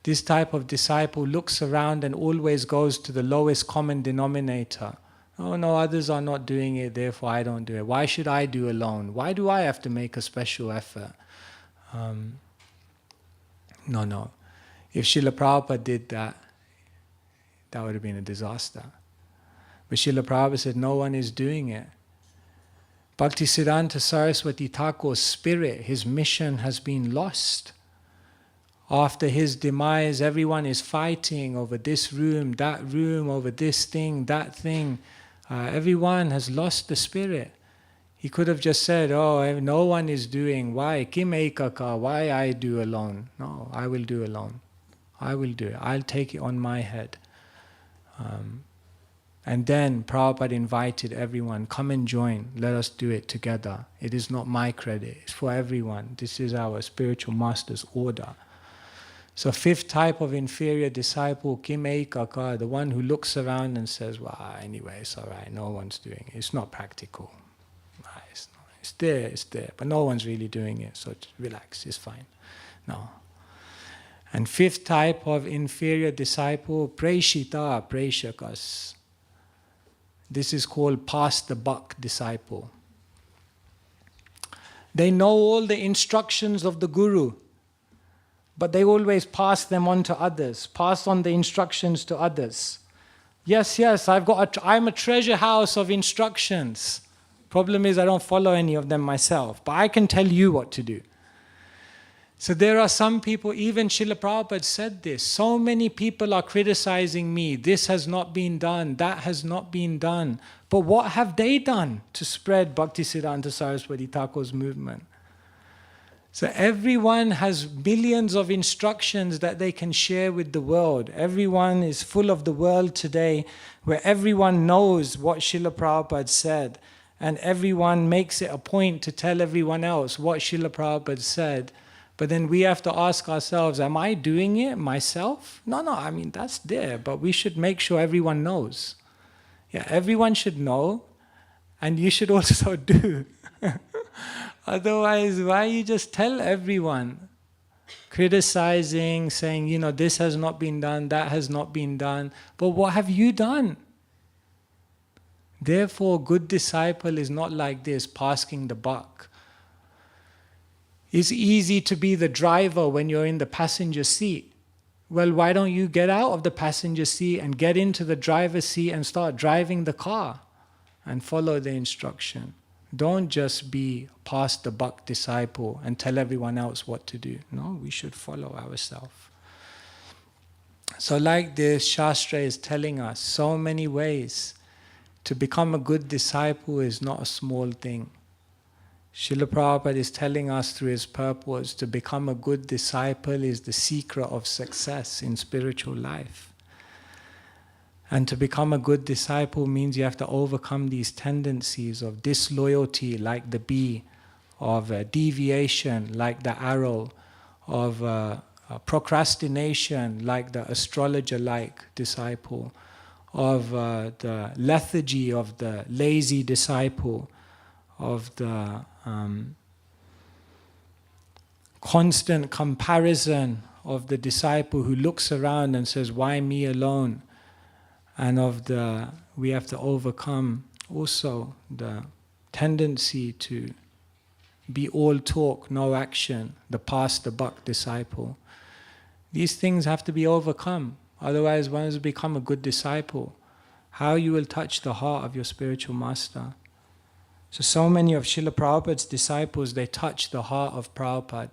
This type of disciple looks around and always goes to the lowest common denominator. Oh no, others are not doing it, therefore I don't do it. Why should I do alone? Why do I have to make a special effort? No. If Srila Prabhupada did that, that would have been a disaster. But Srila Prabhupada said, no one is doing it. Bhaktisiddhanta Saraswati Thakur's spirit, his mission has been lost. After his demise, everyone is fighting over this room, over this thing, that thing. Everyone has lost the spirit. He could have just said, oh, no one is doing, why? Kim ekaka, why I do alone? No, I will do alone. I will do it. I'll take it on my head. And then Prabhupada invited everyone, come and join, let us do it together. It is not my credit, it's for everyone. This is our spiritual master's order. So fifth type of inferior disciple, Kim ekaka, the one who looks around and says, well, anyway, it's all right, no one's doing it. It's not practical. It's there, but no one's really doing it, so relax, it's fine. No. And fifth type of inferior disciple, preshita, preshakas. This is called pass the buck disciple. They know all the instructions of the Guru, but they always pass them on to others, pass on the instructions to others. Yes, I'm a treasure house of instructions. Problem is I don't follow any of them myself, but I can tell you what to do. So there are some people, even Srila Prabhupada said this, so many people are criticizing me, this has not been done, that has not been done. But what have they done to spread Bhaktisiddhanta Saraswati Thakur's movement? So everyone has billions of instructions that they can share with the world. Everyone is full of the world today where everyone knows what Srila Prabhupada said. And everyone makes it a point to tell everyone else what Srila Prabhupada said. But then we have to ask ourselves, am I doing it myself? No, I mean, that's there, but we should make sure everyone knows. Yeah, everyone should know, and you should also do. Otherwise, why you just tell everyone? Criticizing, saying, this has not been done, that has not been done. But what have you done? Therefore, good disciple is not like this, passing the buck. It's easy to be the driver when you're in the passenger seat. Well, why don't you get out of the passenger seat and get into the driver's seat and start driving the car and follow the instruction? Don't just be pass the buck disciple and tell everyone else what to do. No, we should follow ourselves. So like this, Shastra is telling us so many ways. To become a good disciple is not a small thing. Srila Prabhupada is telling us through his purports, to become a good disciple is the secret of success in spiritual life. And to become a good disciple means you have to overcome these tendencies of disloyalty like the bee, of deviation like the arrow, of procrastination like the astrologer-like disciple, of the lethargy of the lazy disciple, of the constant comparison of the disciple who looks around and says, why me alone? And we have to overcome also the tendency to be all talk, no action, the pass the buck disciple. These things have to be overcome. Otherwise, one has become a good disciple. How you will touch the heart of your spiritual master. So many of Srila Prabhupada's disciples, they touch the heart of Prabhupada.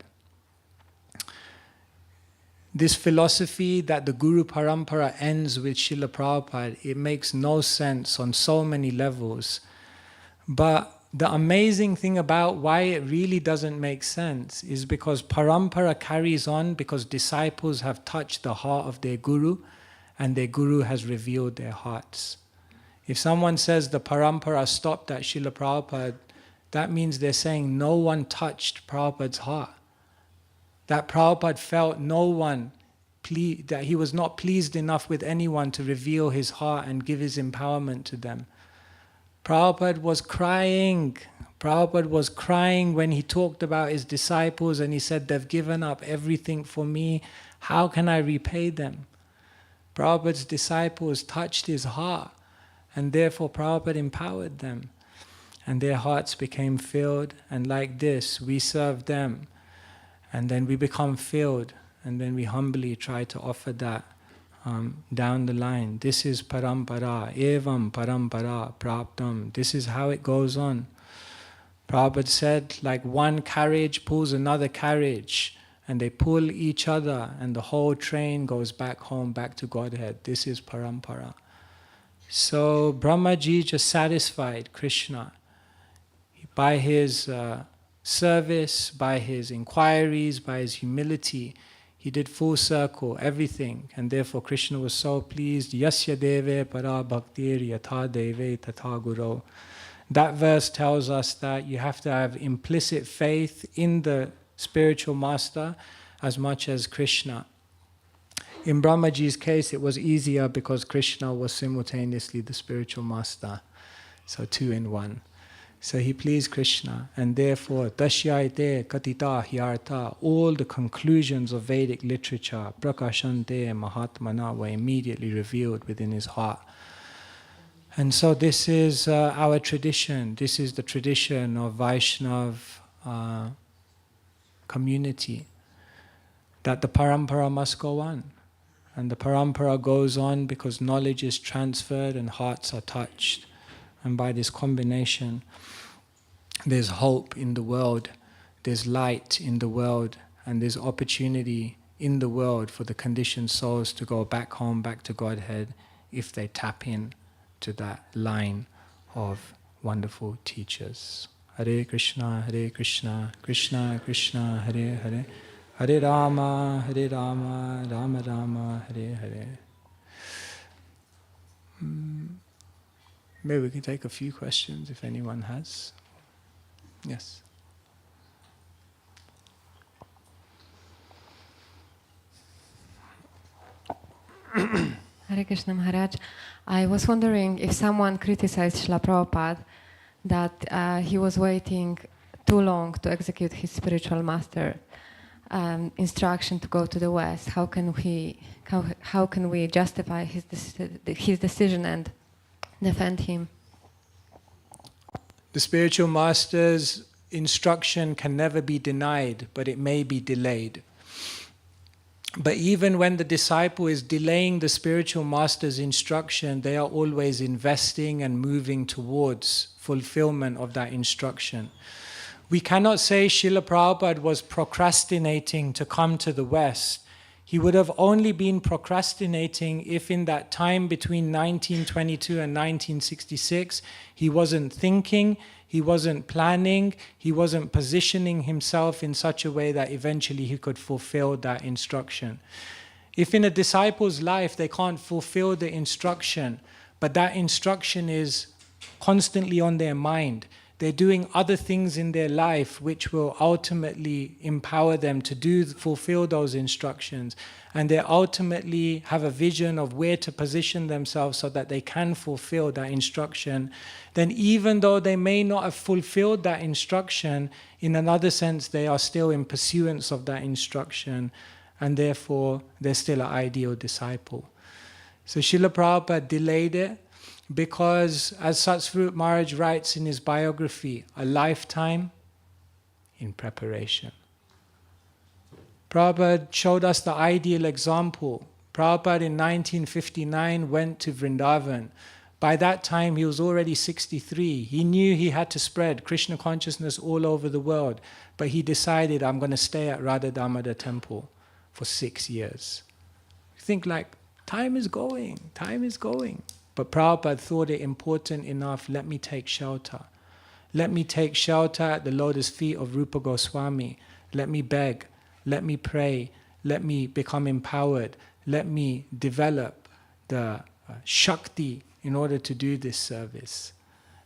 This philosophy that the Guru Parampara ends with Srila Prabhupada, it makes no sense on so many levels. But the amazing thing about why it really doesn't make sense is because Parampara carries on because disciples have touched the heart of their Guru and their Guru has revealed their hearts. If someone says the Parampara stopped at Srila Prabhupada, that means they're saying no one touched Prabhupada's heart. That Prabhupada felt that he was not pleased enough with anyone to reveal his heart and give his empowerment to them. Prabhupada was crying. Prabhupada was crying when he talked about his disciples and he said, they've given up everything for me. How can I repay them? Prabhupada's disciples touched his heart and therefore Prabhupada empowered them. And their hearts became filled, and like this, we serve them. And then we become filled, and then we humbly try to offer that down the line. This is parampara, evam parampara praptam. This is how it goes on. Prabhupada said, like one carriage pulls another carriage, and they pull each other, and the whole train goes back home, back to Godhead. This is parampara. So Brahmaji just satisfied Krishna. By his service, by his inquiries, by his humility, he did full circle, everything. And therefore Krishna was so pleased. Yasya deve para bhaktir yatha deve tatha guru. That verse tells us that you have to have implicit faith in the spiritual master as much as Krishna. In Brahmaji's case, it was easier because Krishna was simultaneously the spiritual master. So 2 in 1. So he pleased Krishna, and therefore, Dashyaite Katita Hyartha, all the conclusions of Vedic literature, Prakashante Mahatmana, were immediately revealed within his heart. And so this is our tradition. This is the tradition of Vaishnav community, that the parampara must go on. And the parampara goes on because knowledge is transferred and hearts are touched. And by this combination, there's hope in the world, there's light in the world, and there's opportunity in the world for the conditioned souls to go back home, back to Godhead, if they tap in to that line of wonderful teachers. Hare Krishna, Krishna Krishna, Hare Hare, Hare Rama, Rama Rama, Hare Hare. Maybe we can take a few questions if anyone has. Yes.
Hare Krishna Maharaj. I was wondering if someone criticized Srila Prabhupada that he was waiting too long to execute his spiritual master instruction to go to the West. How can we justify his decision and defend him?
The spiritual master's instruction can never be denied, but it may be delayed. But even when the disciple is delaying the spiritual master's instruction, they are always investing and moving towards fulfillment of that instruction. We cannot say Srila Prabhupada was procrastinating to come to the West. He would have only been procrastinating if in that time between 1922 and 1966, he wasn't thinking, he wasn't planning, he wasn't positioning himself in such a way that eventually he could fulfill that instruction. If in a disciple's life they can't fulfill the instruction, but that instruction is constantly on their mind, they're doing other things in their life which will ultimately empower them to fulfill those instructions. And they ultimately have a vision of where to position themselves so that they can fulfill that instruction. Then even though they may not have fulfilled that instruction, in another sense they are still in pursuance of that instruction. And therefore they're still an ideal disciple. So Srila Prabhupada delayed it, because, as Satsvarup Maharaj writes in his biography, a lifetime in preparation. Prabhupada showed us the ideal example. Prabhupada in 1959 went to Vrindavan. By that time he was already 63. He knew he had to spread Krishna consciousness all over the world, but he decided, I'm going to stay at Radha Damodar temple for 6 years. You think like, time is going. But Prabhupada thought it important enough, let me take shelter. Let me take shelter at the lotus feet of Rupa Goswami. Let me beg, let me pray, let me become empowered, let me develop the Shakti in order to do this service.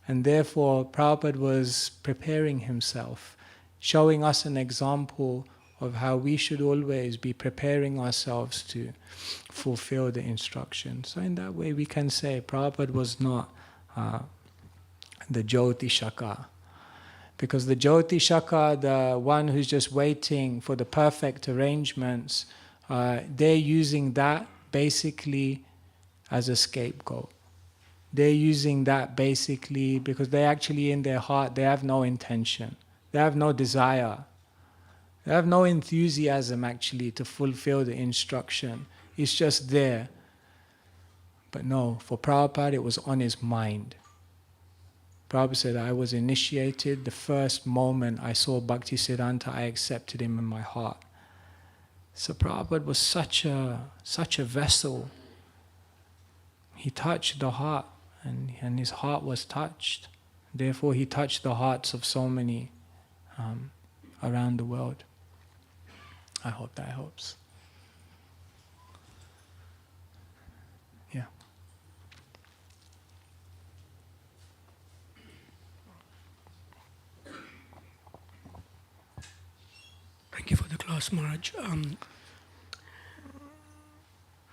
And therefore, Prabhupada was preparing himself, showing us an example of how we should always be preparing ourselves to fulfill the instruction. So in that way we can say Prabhupada was not the Jyoti Shaka. Because the Jyoti Shaka, the one who's just waiting for the perfect arrangements, they're using that basically as a scapegoat. They're using that basically because they actually in their heart, they have no intention. They have no desire. They have no enthusiasm actually to fulfill the instruction. It's just there But no, for Prabhupada it was on his mind. Prabhupada said, I was initiated the first moment I saw Bhaktisiddhanta, I accepted him in my heart. So Prabhupada was such a vessel. He touched the heart, and his heart was touched. Therefore he touched the hearts of so many around the world. I hope that helps. Yeah.
Thank you for the class, Maharaj.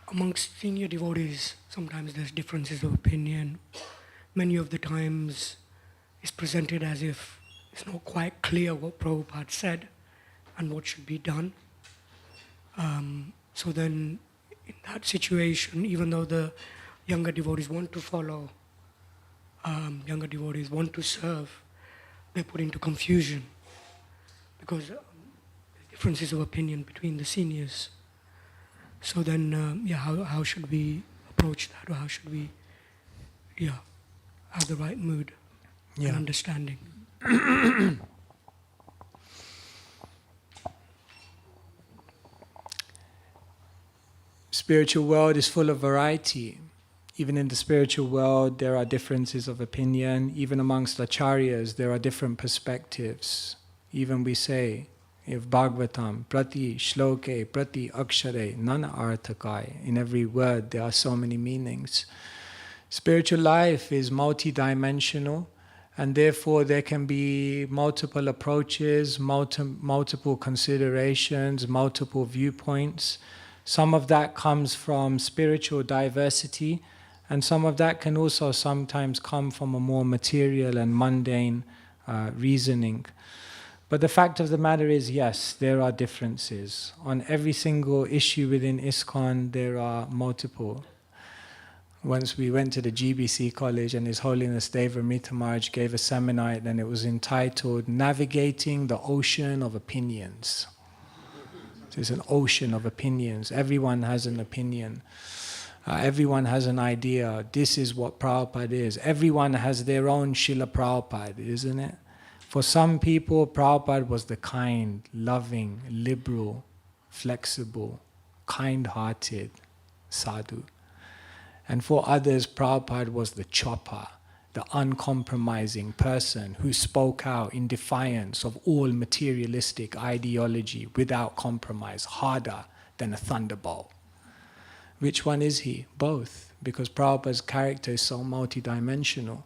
Amongst senior devotees, sometimes there's differences of opinion. Many of the times it's presented as if it's not quite clear what Prabhupada said and what should be done. So then, in that situation, even though the younger devotees want to follow, younger devotees want to serve, they're put into confusion because differences of opinion between the seniors. So then, how should we approach that, or how should we, have the right mood and understanding?
Spiritual world is full of variety. Even in the spiritual world, there are differences of opinion. Even amongst acharyas, there are different perspectives. Even we say, if Bhagavatam, prati shloke, prati akshare, nana arthakai, in every word there are so many meanings. Spiritual life is multi-dimensional, and therefore there can be multiple approaches, multiple considerations, multiple viewpoints. Some of that comes from spiritual diversity, and some of that can also sometimes come from a more material and mundane reasoning. But the fact of the matter is, yes, there are differences. On every single issue within ISKCON, there are multiple. Once we went to the GBC college and His Holiness Devamrita Maharaj gave a seminar, and it was entitled Navigating the Ocean of Opinions. So it's an ocean of opinions. Everyone has an opinion. Everyone has an idea. This is what Prabhupada is. Everyone has their own Srila Prabhupada, isn't it? For some people, Prabhupada was the kind, loving, liberal, flexible, kind-hearted sadhu. And for others, Prabhupada was the chopper, the uncompromising person who spoke out in defiance of all materialistic ideology without compromise, harder than a thunderbolt. Which one is he? Both, because Prabhupada's character is so multidimensional.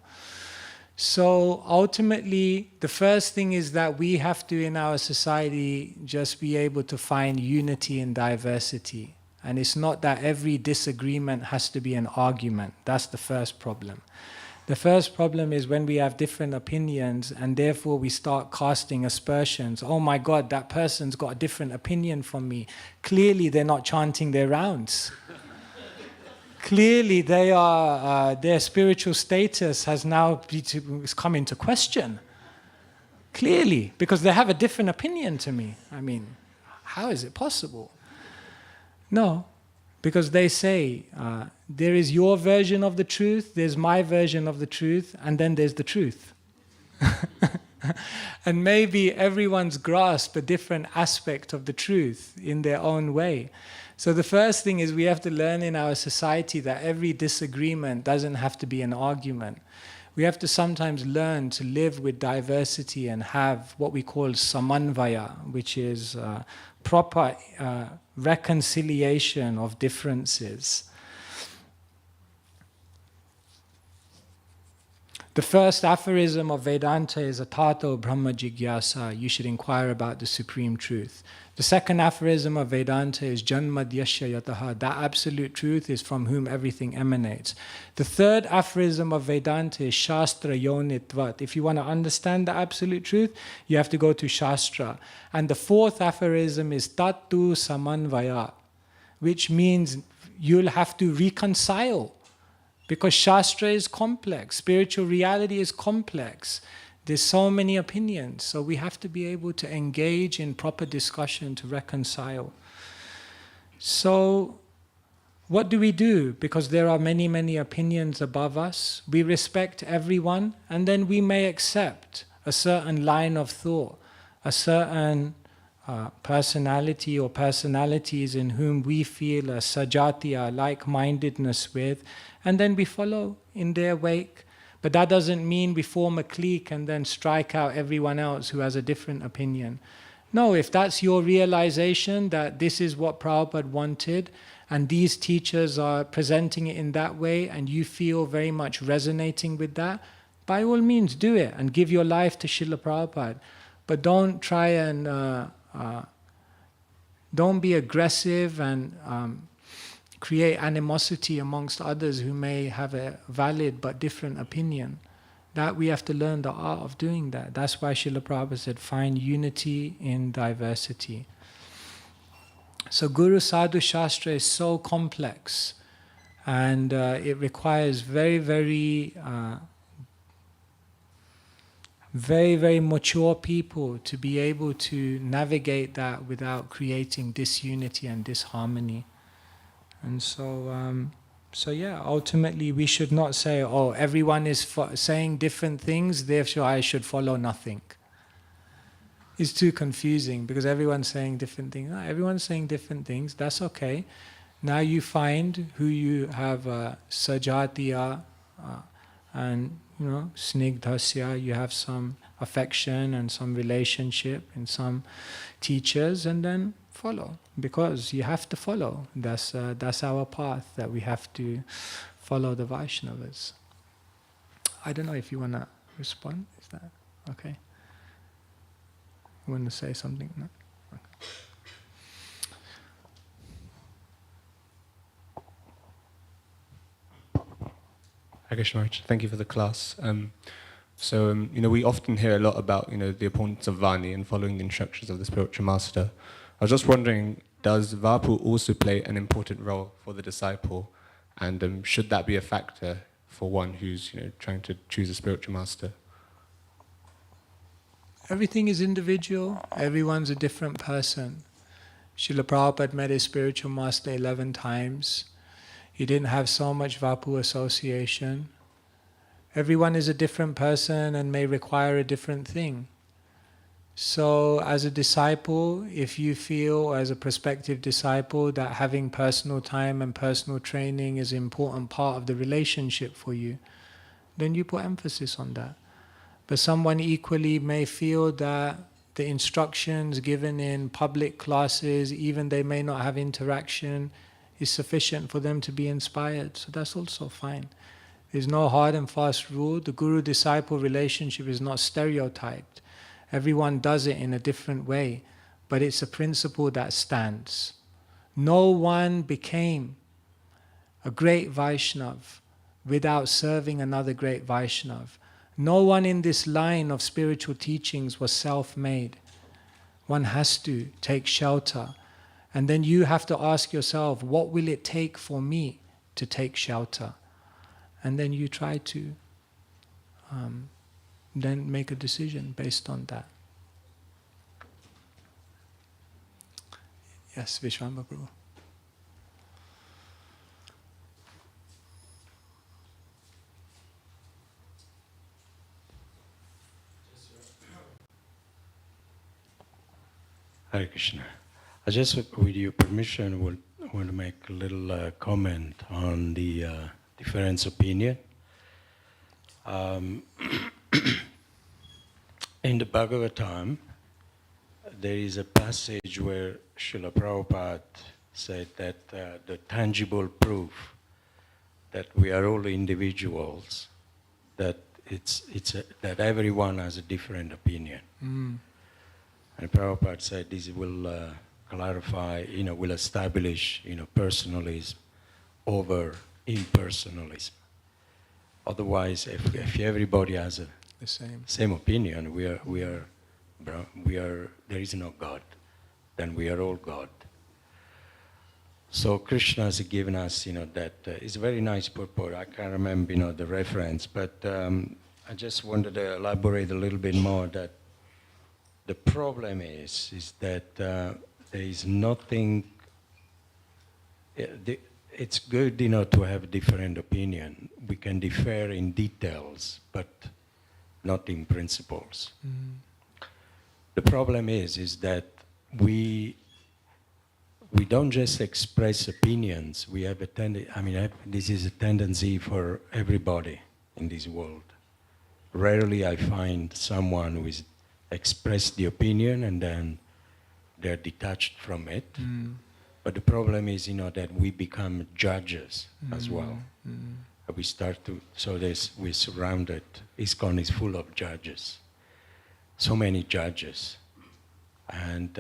So ultimately, the first thing is that we have to, in our society, just be able to find unity in diversity. And it's not that every disagreement has to be an argument. That's the first problem. The first problem is when we have different opinions and therefore we start casting aspersions. Oh my God, that person's got a different opinion from me. Clearly they're not chanting their rounds. Clearly they are, their spiritual status has now come into question. Clearly, because they have a different opinion to me. I mean, how is it possible? No, because they say, there is your version of the truth, there's my version of the truth, and then there's the truth. And maybe everyone's grasped a different aspect of the truth in their own way. So the first thing is we have to learn in our society that every disagreement doesn't have to be an argument. We have to sometimes learn to live with diversity and have what we call samanvaya, which is proper reconciliation of differences. The first aphorism of Vedanta is Atato Brahma Jigyasa, you should inquire about the supreme truth. The second aphorism of Vedanta is Janma Dyasya Yataha, that absolute truth is from whom everything emanates. The third aphorism of Vedanta is Shastra Yonitvat. If you want to understand the absolute truth, you have to go to Shastra. And the fourth aphorism is Tattu Samanvaya, which means you'll have to reconcile. Because Shastra is complex, spiritual reality is complex. There's so many opinions, so we have to be able to engage in proper discussion to reconcile. So what do? Because there are many, many opinions above us. We respect everyone, and then we may accept a certain line of thought, a certain personality or personalities in whom we feel a sajatiya, like-mindedness with, and then we follow in their wake. But that doesn't mean we form a clique and then strike out everyone else who has a different opinion. No, if that's your realization that this is what Prabhupada wanted, and these teachers are presenting it in that way, and you feel very much resonating with that, by all means do it and give your life to Srila Prabhupada. But don't try and don't be aggressive and create animosity amongst others who may have a valid but different opinion. That we have to learn the art of doing that. That's why Srila Prabhupada said, find unity in diversity. So Guru Sadhu Shastra is so complex, and it requires very, very mature people to be able to navigate that without creating disunity and disharmony. And so yeah, ultimately we should not say, oh, everyone is saying different things, therefore I should follow nothing. It's too confusing because everyone's saying different things. No, everyone's saying different things, that's okay. Now you find who you have sajatiya and snigdhasya, you have some affection and some relationship in some teachers, and then follow, because you have to follow. That's our path, that we have to follow the Vaishnavas. I don't know if you want to respond. Is that okay? You want to say something? No? Okay.
Hare Krishna Maharaj, thank you for the class. We often hear a lot about, the importance of Vani and following the instructions of the spiritual master. I was just wondering, does Vapu also play an important role for the disciple? And should that be a factor for one who's, trying to choose a spiritual master?
Everything is individual. Everyone's a different person. Srila Prabhupada met his spiritual master 11 times. He didn't have so much Vapu association. Everyone is a different person and may require a different thing. So as a disciple, if you feel as a prospective disciple that having personal time and personal training is an important part of the relationship for you, then you put emphasis on that. But someone equally may feel that the instructions given in public classes, even they may not have interaction, is sufficient for them to be inspired. So that's also fine. There's no hard and fast rule. The guru-disciple relationship is not stereotyped. Everyone does it in a different way, but it's a principle that stands. No one became a great Vaishnav without serving another great Vaishnav. No one in this line of spiritual teachings was self-made. One has to take shelter. And then you have to ask yourself, what will it take for me to take shelter? And then you try to then make a decision based on that. Yes, Vishwamba Prabhu.
Hare Krishna. I just, with your permission, want to make a little comment on the difference opinion. In the Bhagavatam, there is a passage where Srila Prabhupada said that the tangible proof that we are all individuals, that that everyone has a different opinion.
Mm.
And Prabhupada said this will clarify, will establish, personalism over impersonalism. Otherwise, if everybody has
The
same opinion, there is no God. Then we are all God. So Krishna has given us, that it's a very nice purport. I can't remember, the reference, but I just wanted to elaborate a little bit more that the problem is that there is nothing. it's good, to have different opinion. We can differ in details, but not in principles. The problem is that we don't just express opinions. We have a this is a tendency for everybody in this world. Rarely I find someone who is expressed the opinion and then they're detached from it. But the problem is, that we become judges as well. We start to, we're surrounded, ISKCON is full of judges. So many judges. And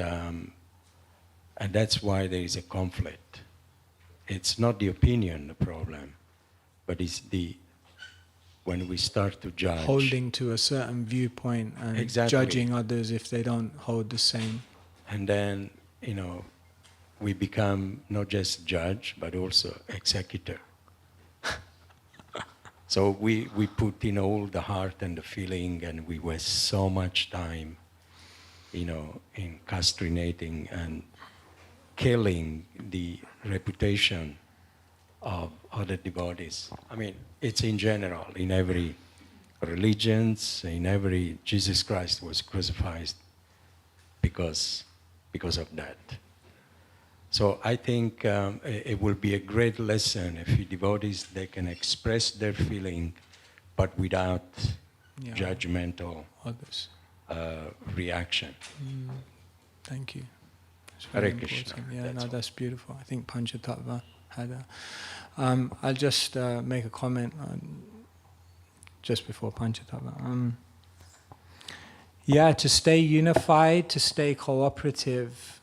that's why there is a conflict. It's not the opinion the problem, but it's when we start to judge.
Holding to a certain viewpoint and
Exactly.
judging others if they don't hold the same.
And then, we become not just judge, but also executor. So we put in all the heart and the feeling, and we waste so much time, in castrating and killing the reputation of other devotees. It's in general, in every religions, Jesus Christ was crucified because of that. So I think it will be a great lesson if devotees, they can express their feeling, but without judgmental
Others.
Reaction.
Thank you. It's
Hare
very
Krishna.
important. Yeah,
That's all.
that's beautiful. I think Panchatattva had a... I'll just make a comment just before Panchatattva. To stay unified, to stay cooperative,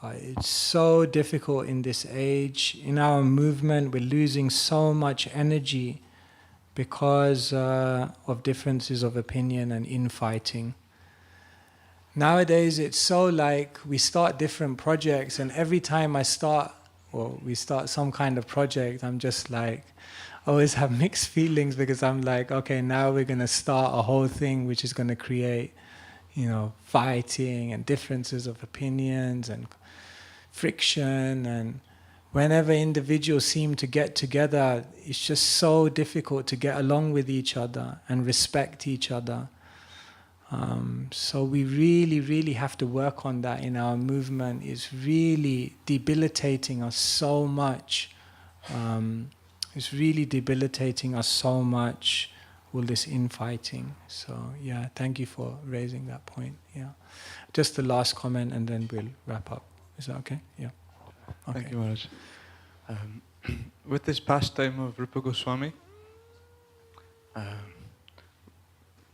it's so difficult in this age. In our movement, we're losing so much energy because of differences of opinion and infighting. Nowadays, it's so like we start different projects, and every time we start some kind of project, I'm just like, I always have mixed feelings because I'm like, okay, now we're going to start a whole thing which is going to create, fighting and differences of opinions and friction, and whenever individuals seem to get together, it's just so difficult to get along with each other and respect each other. So we really, really have to work on that in our movement. It's really debilitating us so much. It's really debilitating us so much, all this infighting. So thank you for raising that point. Just the last comment and then we'll wrap up. Is that okay? Yeah. Okay.
Thank you, Maharaj. With this pastime of Rupa Goswami,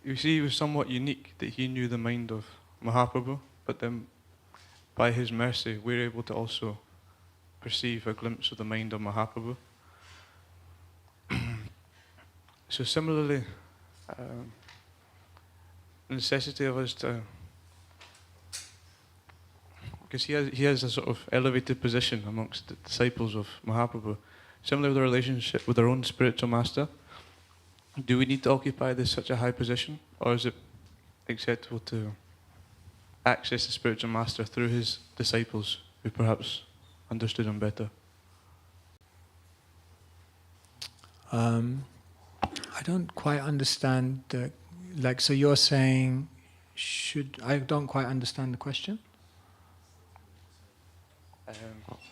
you see, he was somewhat unique that he knew the mind of Mahaprabhu, but then by his mercy, we're able to also perceive a glimpse of the mind of Mahaprabhu. So similarly, the necessity of us to, because he has a sort of elevated position amongst the disciples of Mahaprabhu, similar with the relationship with our own spiritual master. Do we need to occupy such a high position, or is it acceptable to access the spiritual master through his disciples who perhaps understood him better?
I don't quite understand so you're saying, I don't quite understand the question.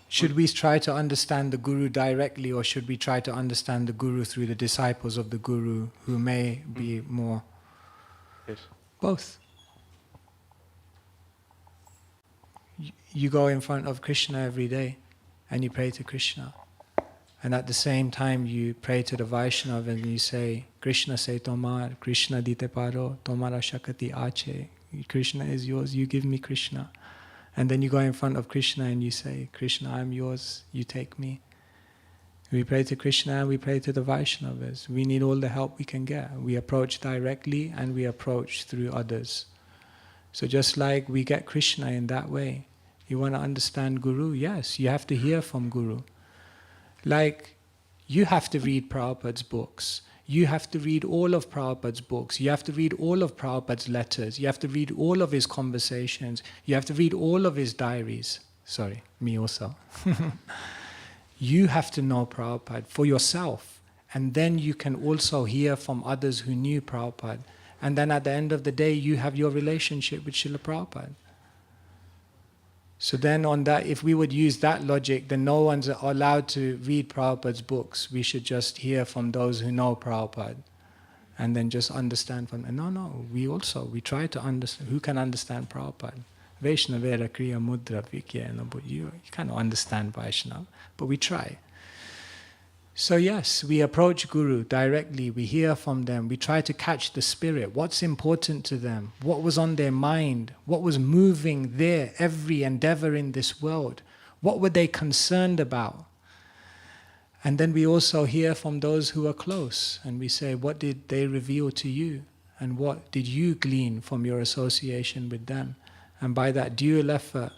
Should we try to understand the Guru directly, or should we try to understand the Guru through the disciples of the Guru who may be more?
Yes.
Both. You go in front of Krishna every day and you pray to Krishna. And at the same time you pray to the Vaishnava and you say, Krishna se tomar, Krishna dite paro, tomara shakati ache. Krishna is yours, you give me Krishna. And then you go in front of Krishna and you say, Krishna, I'm yours, you take me. We pray to Krishna and we pray to the Vaishnavas. We need all the help we can get. We approach directly and we approach through others. So just like we get Krishna in that way, you want to understand Guru? Yes, you have to hear from Guru. Like, you have to read Prabhupada's books. You have to read all of Prabhupada's books. You have to read all of Prabhupada's letters. You have to read all of his conversations. You have to read all of his diaries. Sorry, me also. You have to know Prabhupada for yourself. And then you can also hear from others who knew Prabhupada. And then at the end of the day, you have your relationship with Srila Prabhupada. So then on that, if we would use that logic, then no one's allowed to read Prabhupada's books. We should just hear from those who know Prabhupada. And then just understand from them. No, we try to understand. Who can understand Prabhupada? Vaishnavera Kriya Mudra Vikyena, but you cannot understand Vaishnava. But we try. So yes, we approach Guru directly, we hear from them, we try to catch the spirit, what's important to them, what was on their mind, what was moving their every endeavor in this world, what were they concerned about? And then we also hear from those who are close, and we say, what did they reveal to you? And what did you glean from your association with them? And by that dual effort,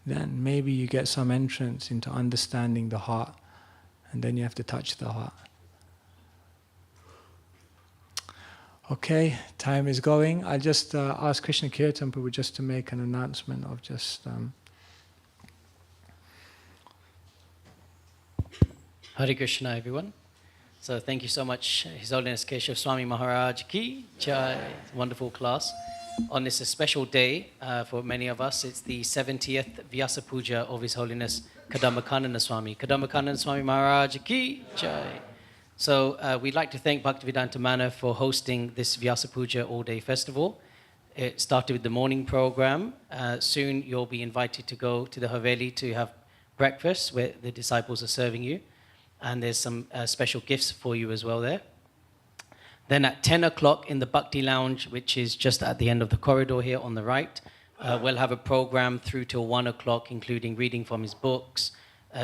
then maybe you get some entrance into understanding the heart. And then you have to touch the heart. Okay, time is going. I'll just ask Krishna Kirtan Prabhu just to make an announcement of just...
Hare Krishna, everyone. So thank you so much, His Holiness Keshav Swami Maharaj Ki Jai. Wonderful class. On this special day, for many of us, it's the 70th Vyasa Puja of His Holiness Kadambakananda Swami. Kadambakananda Swami Maharaj Ki Jai. So we'd like to thank Bhaktivedanta Manor for hosting this Vyasa Puja all-day festival. It started with the morning program. Soon you'll be invited to go to the Haveli to have breakfast where the disciples are serving you. And there's some special gifts for you as well there. Then at 10 o'clock in the Bhakti Lounge, which is just at the end of the corridor here on the right, we'll have a program through till 1 o'clock, including reading from his books,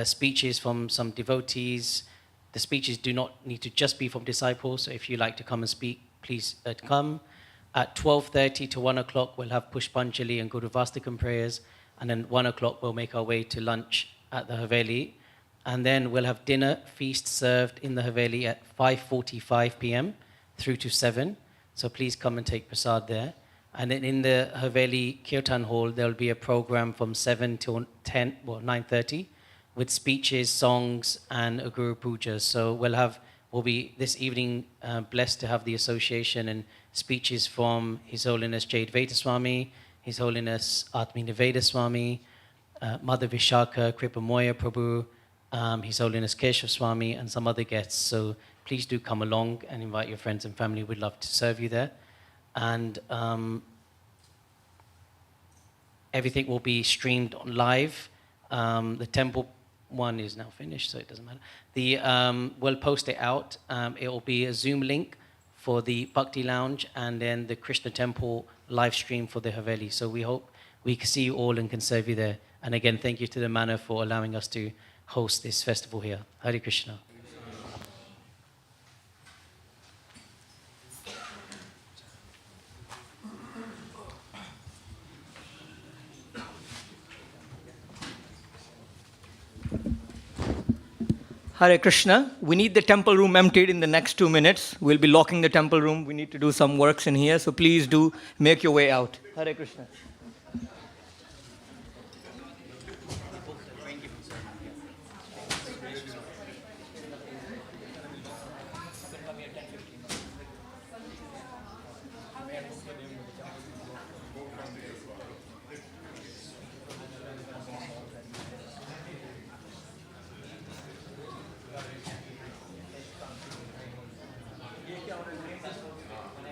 speeches from some devotees. The speeches do not need to just be from disciples, so if you like to come and speak, please come. At 12:30 to 1 o'clock, we'll have Pushpanjali and Guru Vastakam prayers, and then 1 o'clock we'll make our way to lunch at the Haveli. And then we'll have dinner, feast served in the Haveli at 5:45 p.m. through to 7. So please come and take prasad there. And then in the Haveli Kirtan Hall, there'll be a program from 7 till 9:30 with speeches, songs, and a Guru Puja. So we'll be this evening blessed to have the association and speeches from His Holiness Jayadvaita Swami, His Holiness Atmi Niveda Swami, Mother Vishaka Kripamoya Prabhu, His Holiness Keshav Swami, and some other guests. So please do come along and invite your friends and family. We'd love to serve you there. And everything will be streamed on live. The temple one is now finished, so it doesn't matter. We'll post it out. It will be a Zoom link for the Bhakti Lounge and then the Krishna Temple live stream for the Haveli. So we hope we can see you all and can serve you there. And again, thank you to the Manor for allowing us to host this festival here. Hare Krishna.
Hare Krishna. We need the temple room emptied in the next 2 minutes. We'll be locking the temple room. We need to do some works in here, so please do make your way out. Hare Krishna.